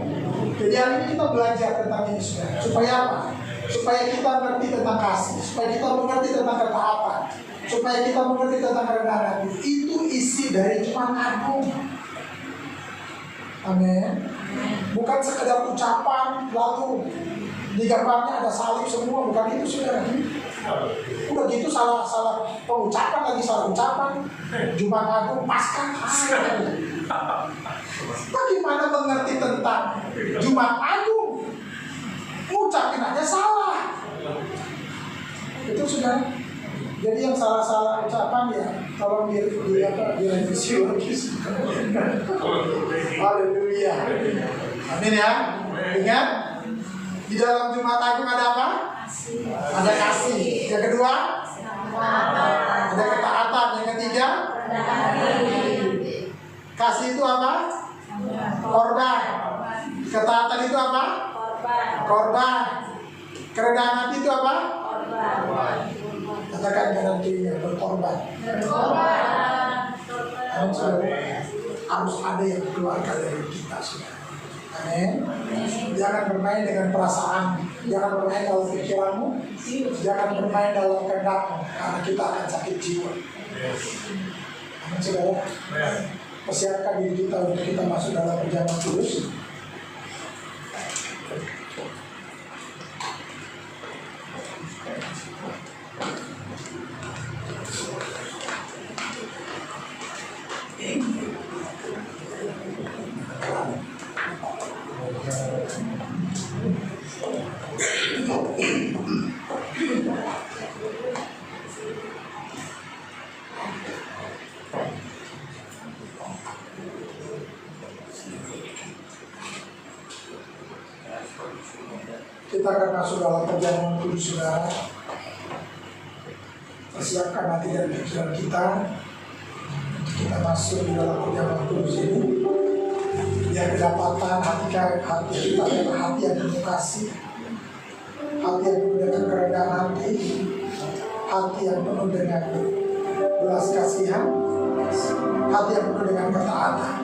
Jadi hari ini kita belajar tentang ini, saudara. Supaya apa? Supaya kita mengerti tentang kasih, supaya kita mengerti tentang ketaatan, supaya kita mengerti tentang kerendahan hati. Itu isi dari Jemaat Agung. Amin. Bukan sekedar ucapan lalu di gambarnya ada salib semua, bukan itu, saudara. Udah gitu salah pengucapan lagi, salah ucapan. Jemaat Agung Paskah. Bagaimana mengerti tentang Jumat Agung? Ngucapin aja salah. Itu sudah. Jadi yang salah-salah ucapan ya tolong direvisi lagi. Haleluya. Amin ya. Ingat, di dalam Jumat Agung ada apa? Ada kasih. Yang kedua, ada ketaatan. Yang ketiga, kasih itu apa? Korban. Ketaatan itu apa? Korban. Kerendahan hati itu apa? Katakan kanan kirinya, berkorban. Harus ada yang keluarga dari kita, saudara. Amin. Jangan bermain dengan perasaan, jangan bermain dalam pikiranmu, jangan bermain dalam kehendakmu, karena kita akan sakit jiwa. Amin, saudara. Persiapkan diri kita untuk kita masuk dalam perjamuan kudus. Kita akan masuk dalam perjamuan kudus, saudara. Persiapkan hati dan pikiran kita. Kita masuk di dalam perjamuan kudus ini. Biar kedapatan hati kita adalah hati yang penuh kasih, hati yang penuh dengan kerendahan hati, hati yang penuh dengan belas kasihan, hati yang penuh dengan ketaatan.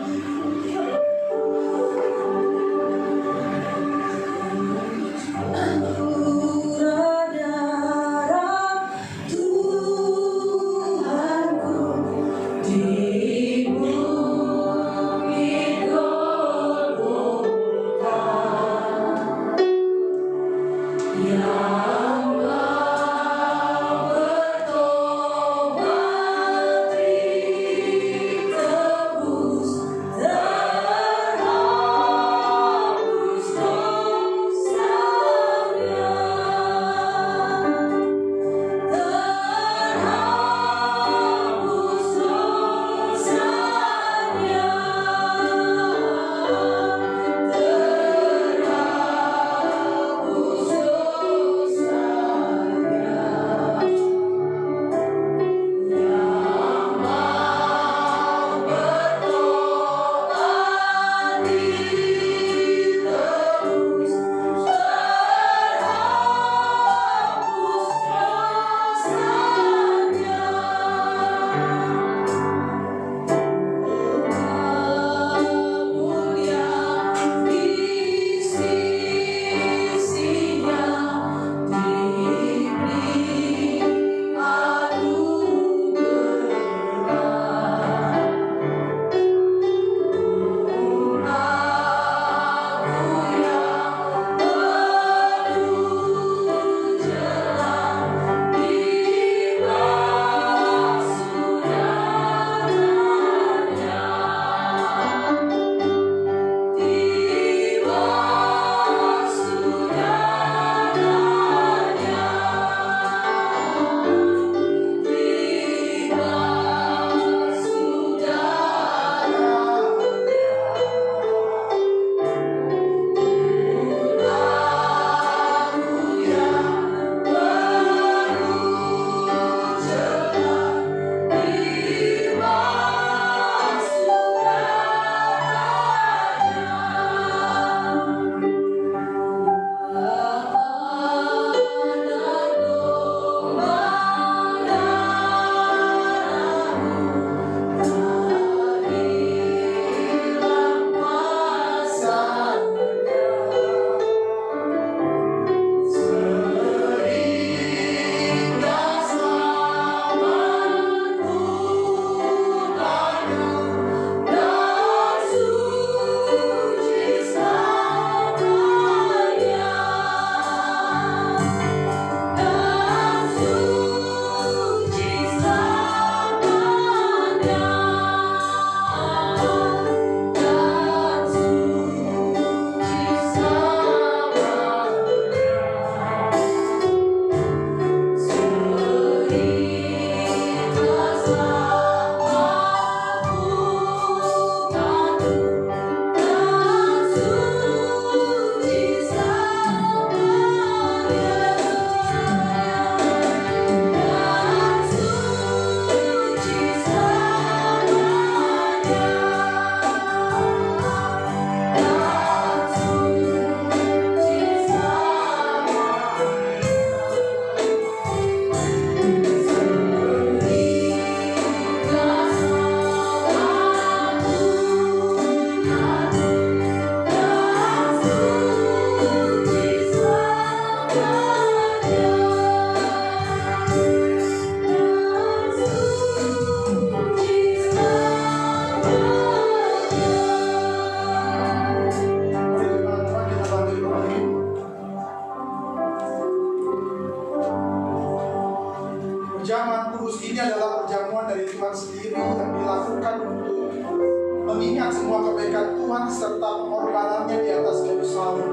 mengingat semua kebaikan Tuhan serta pengorbanannya di atas kayu salib.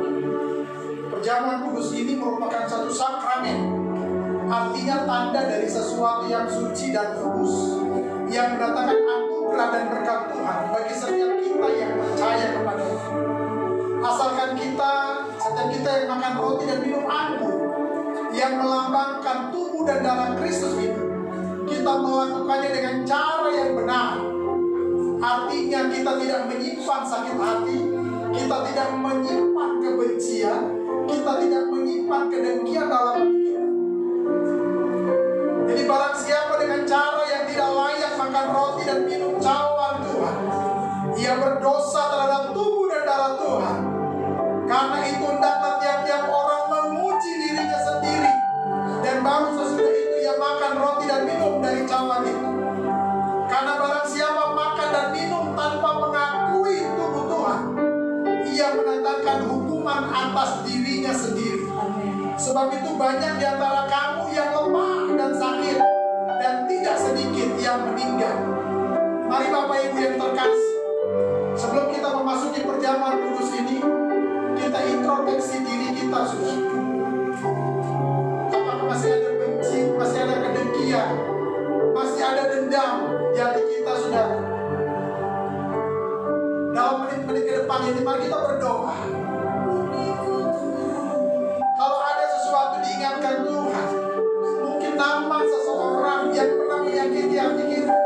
Perjamuan kudus ini merupakan satu sakramen, artinya tanda dari sesuatu yang suci dan kudus, yang mendatangkan anugerah dan berkat Tuhan bagi setiap kita yang percaya kepada-Nya. Asalkan setiap kita yang makan roti dan minum anggur yang melambangkan tubuh dan darah Kristus itu, kita melakukannya dengan cara yang benar. Artinya kita tidak menyimpan sakit hati, kita tidak menyimpan kebencian, kita tidak menyimpan kedengkian dalam hati kita. Jadi barang siapa dengan cara yang tidak layak makan roti dan minum cawan Tuhan, ia berdosa terhadap tubuh dan darah Tuhan. Karena itu hendaklah tiap-tiap orang menguji dirinya sendiri, dan baru sesudah itu ia makan roti dan minum dari cawan itu. Karena barang siapa makan dan minum tanpa mengakui tubuh Tuhan, ia mendatangkan hukuman atas dirinya sendiri. Sebab itu banyak di antara kamu yang lemah dan sakit, dan tidak sedikit yang meninggal. Mari Bapak Ibu yang terkasih, sebelum kita memasuki perjamuan kudus ini, kita introspeksi diri kita sudah. Apakah masih ada benci, masih ada kedengkian, masih ada dendam di hati kita, sudah? Dalam menit-menit ke depan ini, mari kita berdoa. Kalau ada sesuatu diingatkan Tuhan, mungkin nama seseorang yang pernah menyakiti hati kita,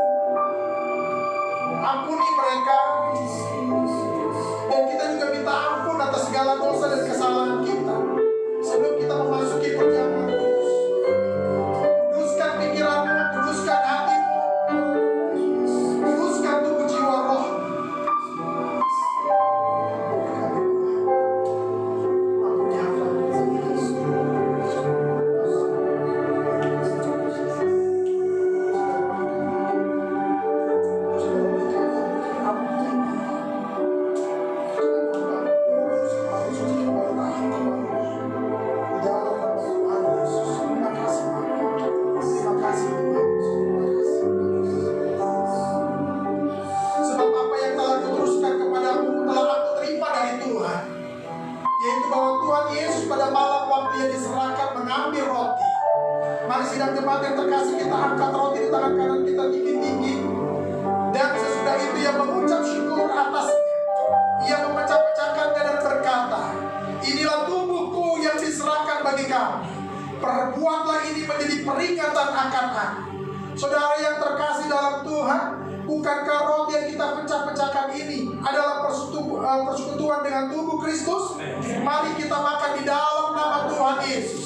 ampuni mereka. Dan kita juga minta ampun atas segala dosa dan kesalahan kita sebelum kita memasuki perjamuan kudus. Kuduskan pikiranmu, kuduskan hatimu, kuduskan tubuh jiwa roh. Ampuni hamba. Sidang jemaat yang terkasih, kita angkat roti di tangan kanan kita tinggi-tinggi, dan sesudah itu ia mengucap syukur atasnya. Ia memecah-pecahkannya dan berkata, inilah tubuhku yang diserahkan bagi kamu. Perbuatlah ini menjadi peringatan akan aku. Saudara yang terkasih dalam Tuhan, bukankah roti yang kita pecah-pecahkan ini adalah persekutuan dengan tubuh Kristus? Mari kita makan di dalam nama Tuhan Yesus.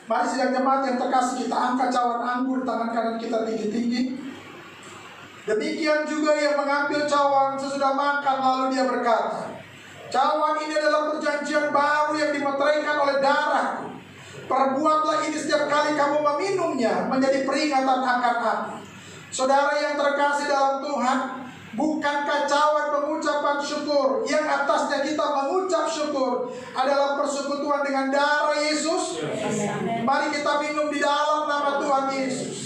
Mari sidang jemaat yang terkasih, kita angkat cawan anggur tangan kanan kita tinggi-tinggi. Demikian juga ia mengambil cawan sesudah makan, lalu dia berkata, cawan ini adalah perjanjian baru yang dimeteraikan oleh darahku. Perbuatlah ini setiap kali kamu meminumnya menjadi peringatan akan aku. Saudara yang terkasih dalam Tuhan, bukankah cawan pengucapan syukur yang atasnya kita mengucap syukur adalah persekutuan dengan darah Yesus? Mari kita minum di dalam nama Tuhan Yesus.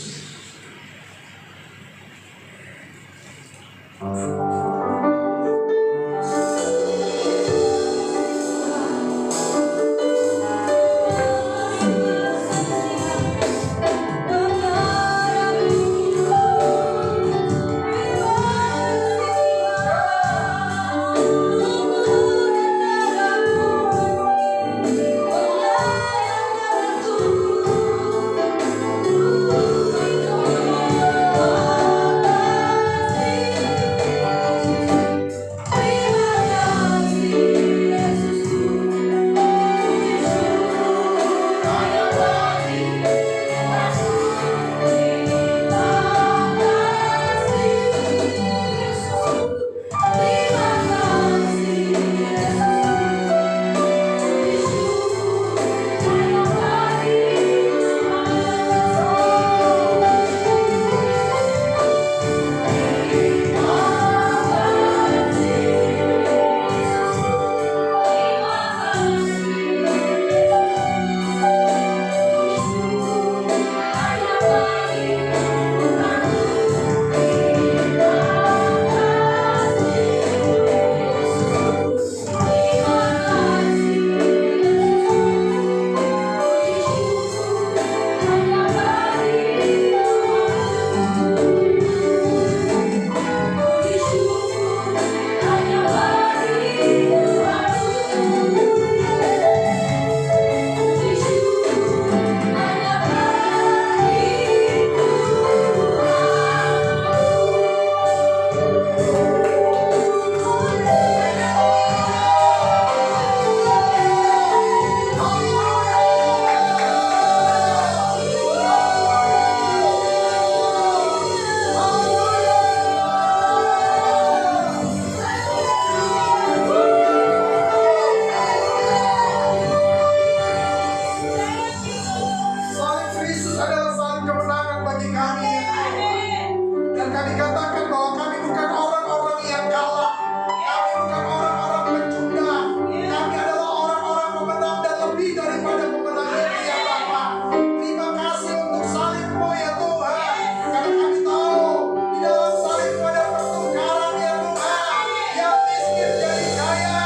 kami katakan bahwa kami bukan orang-orang yang kalah. Kami bukan orang-orang pecundang. Kami adalah orang-orang pemenang dan lebih daripada pemenang itu ya Bapa. Terima kasih untuk salib-Mu ya Tuhan. Karena kami tahu di dalam salib-Mu ada pertukaran ya Tuhan. Yang miskin jadi kaya,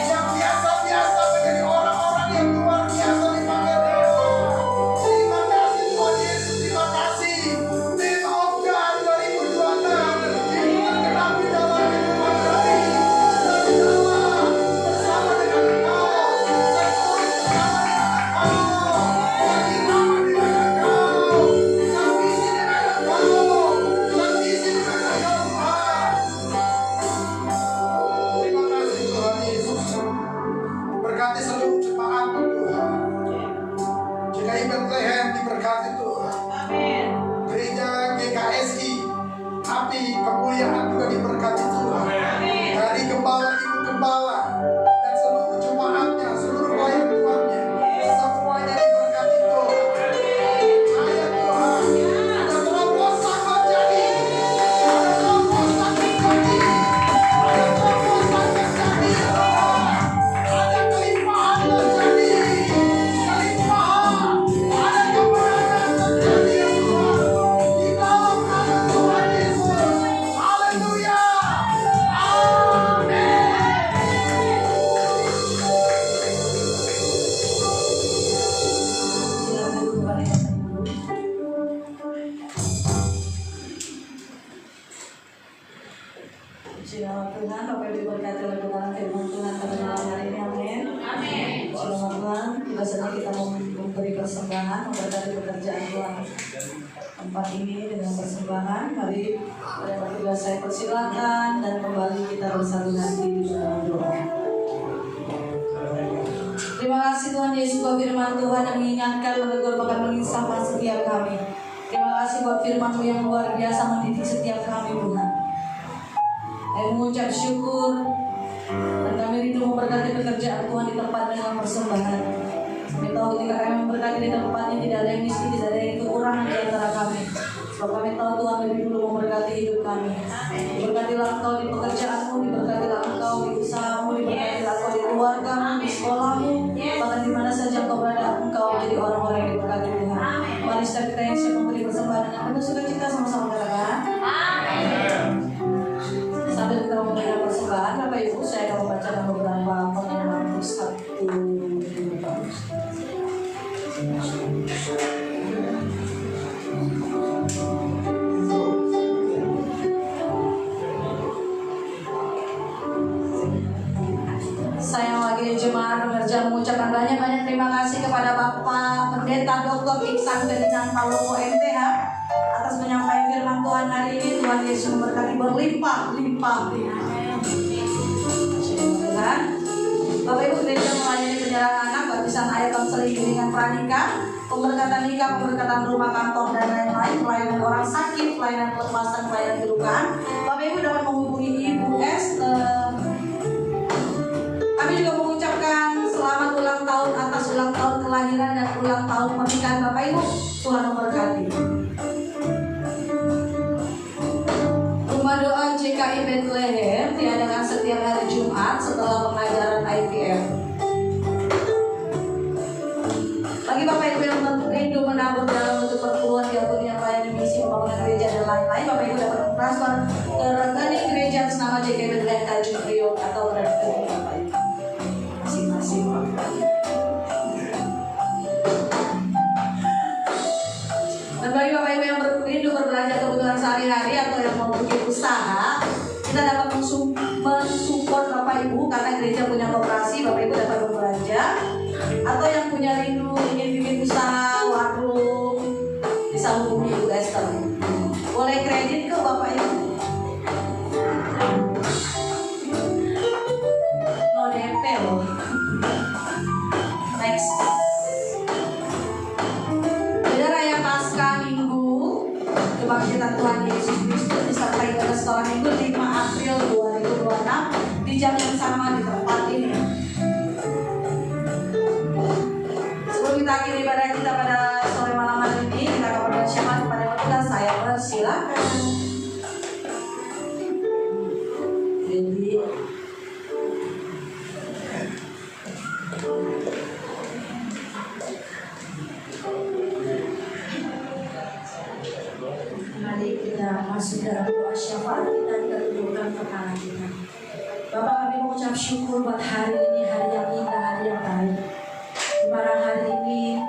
yang biasa-biasa menjadi orang-orang yang luar biasa dipanggil Raja. Terima kasih Tuhan Yesus, terima kasih. Name of God 2026 ini terkenal di dalam kehidupan kami. Kami dalam bersama dengan Engkau, seluruh bersama dengan Engkau, seirama dengan Engkau, sevisi dengan Engkau, sevisi dengan Engkau Tuhan. Terima kasih Tuhan Yesus. Berkati seluruh jemaat-Mu Tuhan. GKI Bethlehem diberkati Tuhan. Gereja GKSI api kemuliaan juga diberkati Tuhan. Dari gembala ibu gembala dan seluruh jemaatnya, seluruh pelayan Tuhannya, semuanya diberkati Tuhan. Percaya Tuhan, ada terobosan terjadi, ada terobosan terjadi, ada terobosan terjadi Tuhan. Ada kelimpahan terjadi, kelimpahan, ada kemenangan terjadi ya Tuhan. Di dalam nama Tuhan Yesus, haleluya, amin. Selamat Tuhan, Bapak Ibu diberkati oleh kebenaran firman Tuhan pada malam hari ini, amin. Selamat Tuhan, biasanya kita mau memberi persembahan, memberkati pekerjaan Tuhan tempat ini dengan persembahan. Mari pada waktu saya persilakan dan kembali kita bersatu nanti di dalam doa. Terima kasih Tuhan Yesus buat firman Tuhan yang mengingatkan menegur bahkan menginsafkan setiap kami. Terima kasih buat firman-Mu yang luar biasa mendidik setiap kami Tuhan. Kami mengucap syukur dan kami rindu memberkati pekerjaan Tuhan di tempat dengan persembahan. Kami tahu ketika kami memberkati di tempat ini tidak ada yang miskin, tidak ada yang kekurangan di antara kami. Sebab kami tahu Tuhan lebih dulu memberkati hidup kami. Diberkatilah Engkau di pekerjaan-Mu, diberkatilah Engkau di usaha-Mu, diberkatilah Engkau di keluarga-Mu, di sekolah-Mu, bahkan di mana saja Engkau berada, Engkau menjadi orang-orang yang diberkati Tuhan. Mari setiap kita yang siap memberi persembahan dengan penuh sukacita sama-sama katakan. Sambil kita memberikan persembahan, Bapak Ibu, saya akan membacakan beberapa pengumuman satu Saya lagi jemaat pengerja mengucapkan banyak-banyak terima kasih kepada Bapak Pendeta Dr. Iksan Ferdinand Palopo MTH atas menyampaikan firman Tuhan hari ini. Tuhan Yesus memberkati berlimpah-limpah. Tuhan, Bapak Ibu gereja melayani penyerahan anak, baptisan ayat konseling dengan pranikah, pemberkatan nikah, pemberkatan rumah kantor dan lain-lain, pelayanan orang sakit, pelayanan pelepasan, pelayanan kedukaan. Bapak Ibu dapat menghubungi Ibu Esther. Kami juga mengucapkan selamat ulang tahun atas ulang tahun kelahiran dan ulang tahun pernikahan Bapak Ibu. Tuhan memberkati. Rumah doa GKI Bethlehem diadakan setiap hari Jumat setelah pengajaran IPF. Bagi Bapak Ibu yang rindu menabur dalam untuk perpuluhan diakoni yang lain misi pembangunan gereja dan lain-lain, Bapak Ibu dapat transfer ke rekening gereja atas nama GKI Bethlehem Tanjung Priok atau rekening Bapak Ibu masing-masing. Dan bagi Bapak Ibu yang rindu berbelanja kebutuhan sehari-hari atau yang mau bikin usaha, kita dapat mensupport Bapak Ibu karena gereja punya koperasi. Bapak Ibu dapat berbelanja, atau yang punya rindu ingin bikin usaha warung bisa hubungi Ibu Esther. Boleh kredit ke Bapak Ibu, no DP loh. Next. Pada Raya Paskah Minggu Kebangkitan Tuhan Yesus Kristus disertai pada sekolah Minggu 5 April 2026 di jam yang sama di tempat ini. Sebelum kita akhiri ibadah kita pada sore malam hari ini, kita akan berdoa syafaat kepada Tuhan. Saya persilakan. kita masuk dalam doa syafaat kita, kita tundukkan kepala kita. Bapak, kami mengucap syukur buat hari ini, hari yang indah, hari yang baik. Di mana hari ini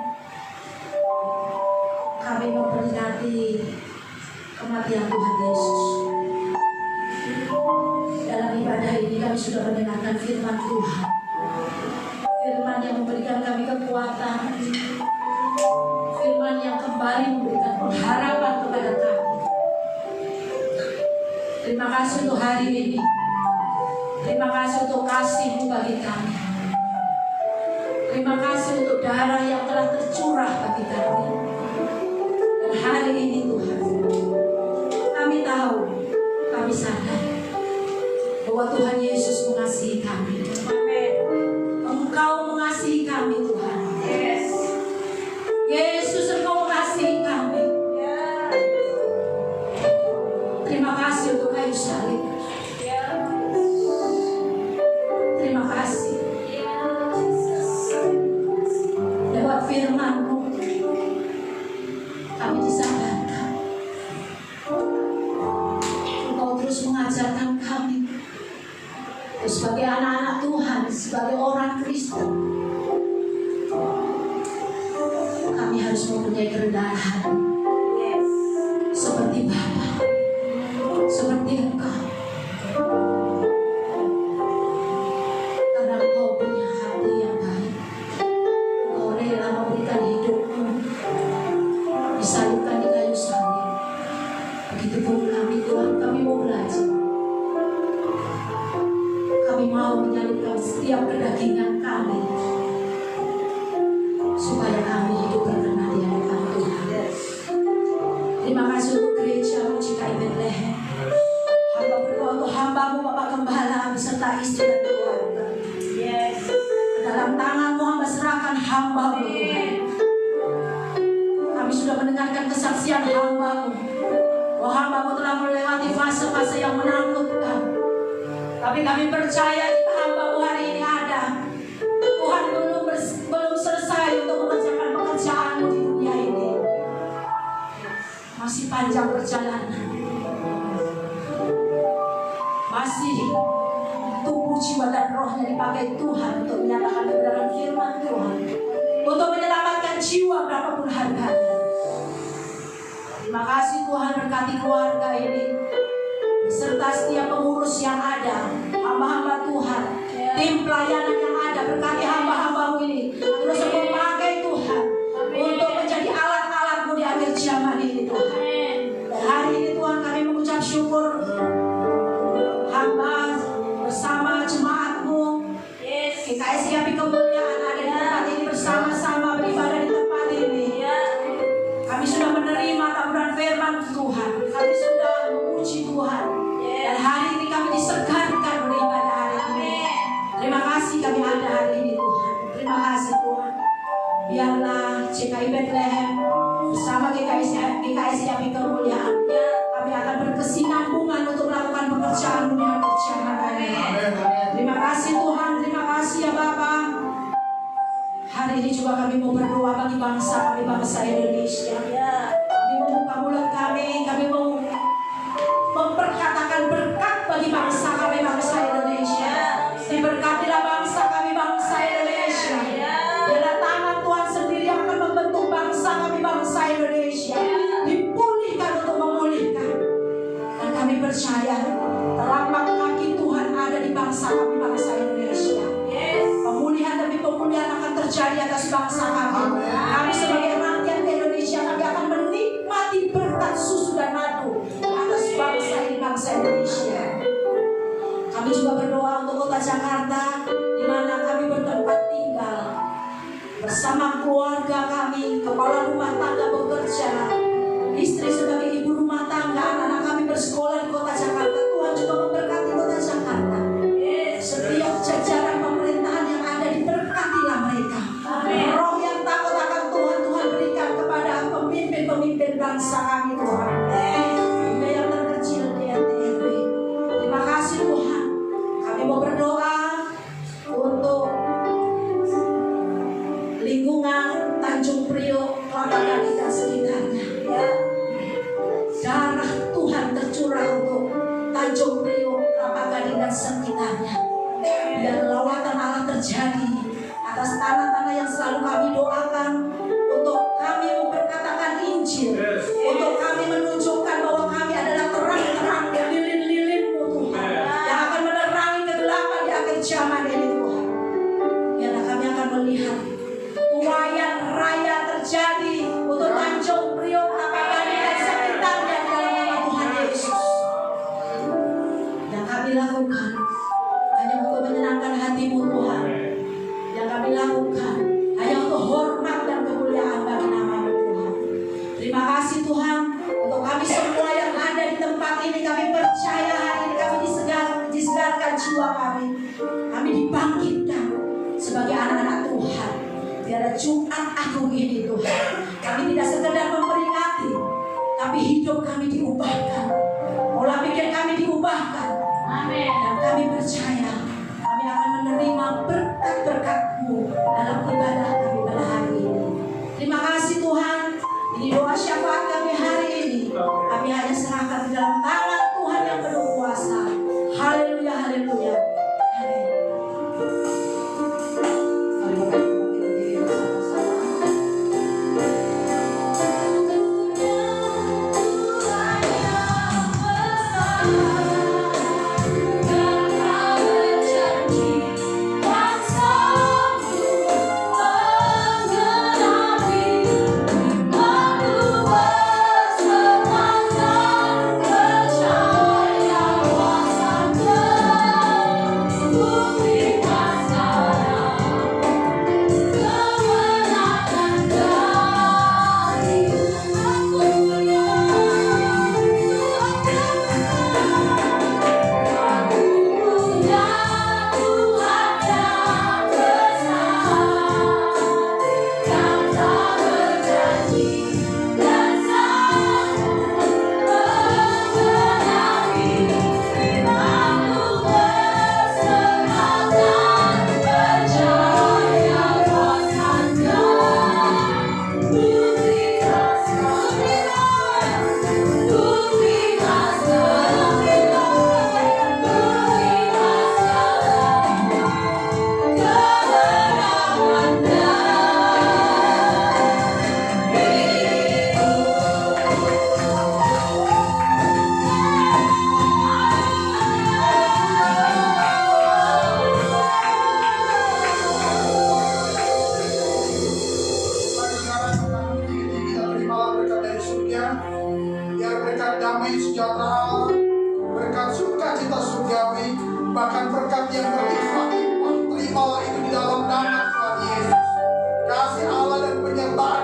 kami memperingati kematian Tuhan Yesus. Dalam ibadah ini kami sudah mendengarkan firman Tuhan, firman yang memberikan kami kekuatan, firman yang kembali memberikan pengharapan kepada kami. Terima kasih untuk hari ini. Terima kasih untuk kasih-Mu bagi kami. Terima kasih untuk darah yang telah tercurah bagi kami. Dan hari ini Tuhan, kami tahu, kami sadar bahwa Tuhan Yesus mengasihi kami. Amin. Engkau mengasihi kami Tuhan. Yes. Yesus, Engkau mengasihi kami. Yeah. Terima kasih untuk kayu salib. Yeah. Terima kasih. Lewat firman-Mu kami disadarkan. Engkau terus mengajarkan kami sebagai anak-anak Tuhan, sebagai orang Kristen, kami harus mempunyai kerendahan hati. Yes. Seperti Bapa, seperti Engkau. Karena Engkau punya hati yang baik. Engkau rela memberikan hidup-Mu, disalibkan di kayu salib. Begitupun kami Tuhan, kami mau belajar. Kami mau menyalibkan setiap kedagingan kami supaya kami hidup berkenan di hadapan Tuhan. Terima kasih untuk gereja-Mu GKI Bethlehem. Hamba berdoa untuk hamba-Mu Bapak Gembala beserta istri dan keluarga. Yes. Dalam tangan-Mu hamba serahkan hamba-Mu Tuhan. Kami sudah mendengarkan kesaksian hamba-Mu bahwa hamba-Mu telah melewati fase-fase yang menakutkan. Tapi kami percaya jika hamba-Mu hari ini ada, Tuhan belum selesai untuk mengerjakan pekerjaan-Mu di dunia ini. Masih panjang perjalanan. Masih tubuh, jiwa, dan rohnya dipakai Tuhan untuk menyatakan kebenaran firman Tuhan, untuk menyelamatkan jiwa berapapun harganya. Terima kasih Tuhan, berkati keluarga ini beserta setiap pengurus yang ada, hamba-hamba Tuhan, tim pelayanan yang ada. Berkati hamba-hamba-Mu ini terus memakai Tuhan untuk menjadi alat-alat-Mu di akhir zaman ini Tuhan. Dan hari ini Tuhan kami mengucap syukur, hamba bersama jemaat-Mu GKI Siapi Kemuliaan ada di tempat ini, bersama-sama beribadah di tempat ini. Kami sudah menerima taburan firman Tuhan, kami sudah memuji Tuhan, dan hari ini kami disegarkan oleh ibadah hari ini. Terima kasih kami ada hari ini Tuhan. Terima kasih Tuhan. Biarlah GKI Bethlehem bersama GKI Siapi Kemuliaan, kami akan berkesinambungan untuk melakukan pekerjaan-Mu di akhir zaman ini. Terima kasih Tuhan, terima kasih ya Bapa. Hari ini juga kami mau berdoa bagi bangsa kami, bangsa Indonesia. Kami membuka mulut kami mau memperkatakan berkat bagi bangsa kami, bangsa Indonesia. Diberkatilah bangsa kami, bangsa Indonesia. Biarlah tangan Tuhan sendiri yang akan membentuk bangsa kami, bangsa Indonesia. Dipulihkan untuk memulihkan. Dan kami percaya telapak kaki Tuhan ada di bangsa kami, bangsa Indonesia. Pemulihan demi pemulihan akan terjadi atas bangsa kami. Kami sebagai rakyat Indonesia, kami akan menikmati berkat susu dan madu atas bangsa ini, bangsa Indonesia. Kami juga berdoa untuk kota Jakarta, di mana kami bertempat tinggal bersama keluarga kami, kepala rumah tangga bekerja, istri sebagai ibu rumah tangga, anak-anak kami bersekolah di kota Jakarta. Tuhan juga memberkati kota Jakarta. Setiap jajaran pemerintahan yang ada, diberkatilah mereka. Roh yang takut akan Tuhan, Tuhan berikan kepada pemimpin-pemimpin bangsa kami Tuhan. Hingga yang terkecil di RT. Terima kasih Tuhan. Kami mau berdoa untuk lingkungan Tanjung Priok, Kelapa Gading dan sekitarnya. Darah Tuhan Tanjung Priok, Kelapa Gading dan sekitarnya. Biar lawatan Allah terjadi atas tanah-tanah yang selalu kami doakan, untuk kami memperkatakan Injil, untuk kami menunjukkan bahwa kami adalah terang-terang dan lilin-lilin-Mu Tuhan, yang akan menerangi kegelapan di akhir zaman ini Tuhan. Biarlah kami akan melihat tuayan raya terjadi untuk Tanjung Priok, Kelapa Gading dan sekitarnya di dalam nama Tuhan Yesus. Yang kami lakukan hanya untuk menyenangkan hati-Mu Tuhan. Yang kami lakukan hanya untuk hormat dan kemuliaan bagi nama-Mu Tuhan. Terima kasih Tuhan untuk kami semua yang ada di tempat ini. Kami percaya hari ini kami disegarkan jiwa kami. Kami dibangkitkan sebagai anak-anak Tuhan. Tiada Jumat Agung ini Tuhan, kami tidak sekedar memperingati, tapi hidup kami diubahkan, pola pikir kami diubahkan. Amin. Dan kami percaya kami akan menerima berkat-berkat-Mu dalam ibadah kami pada hari ini. Terima kasih Tuhan. Ini doa syafaat kami hari ini. Kami hanya serahkan di dalam tangan Tuhan yang penuh kuasa. Haleluya, haleluya. Amin. Mari Bapak Ibu kita diri bersama-sama. damai sejahtera, berkat sukacita surgawi, bahkan berkat yang berlimpah-limpah. Terimalah itu di dalam nama Tuhan Yesus. Kasih Allah dan penyertaan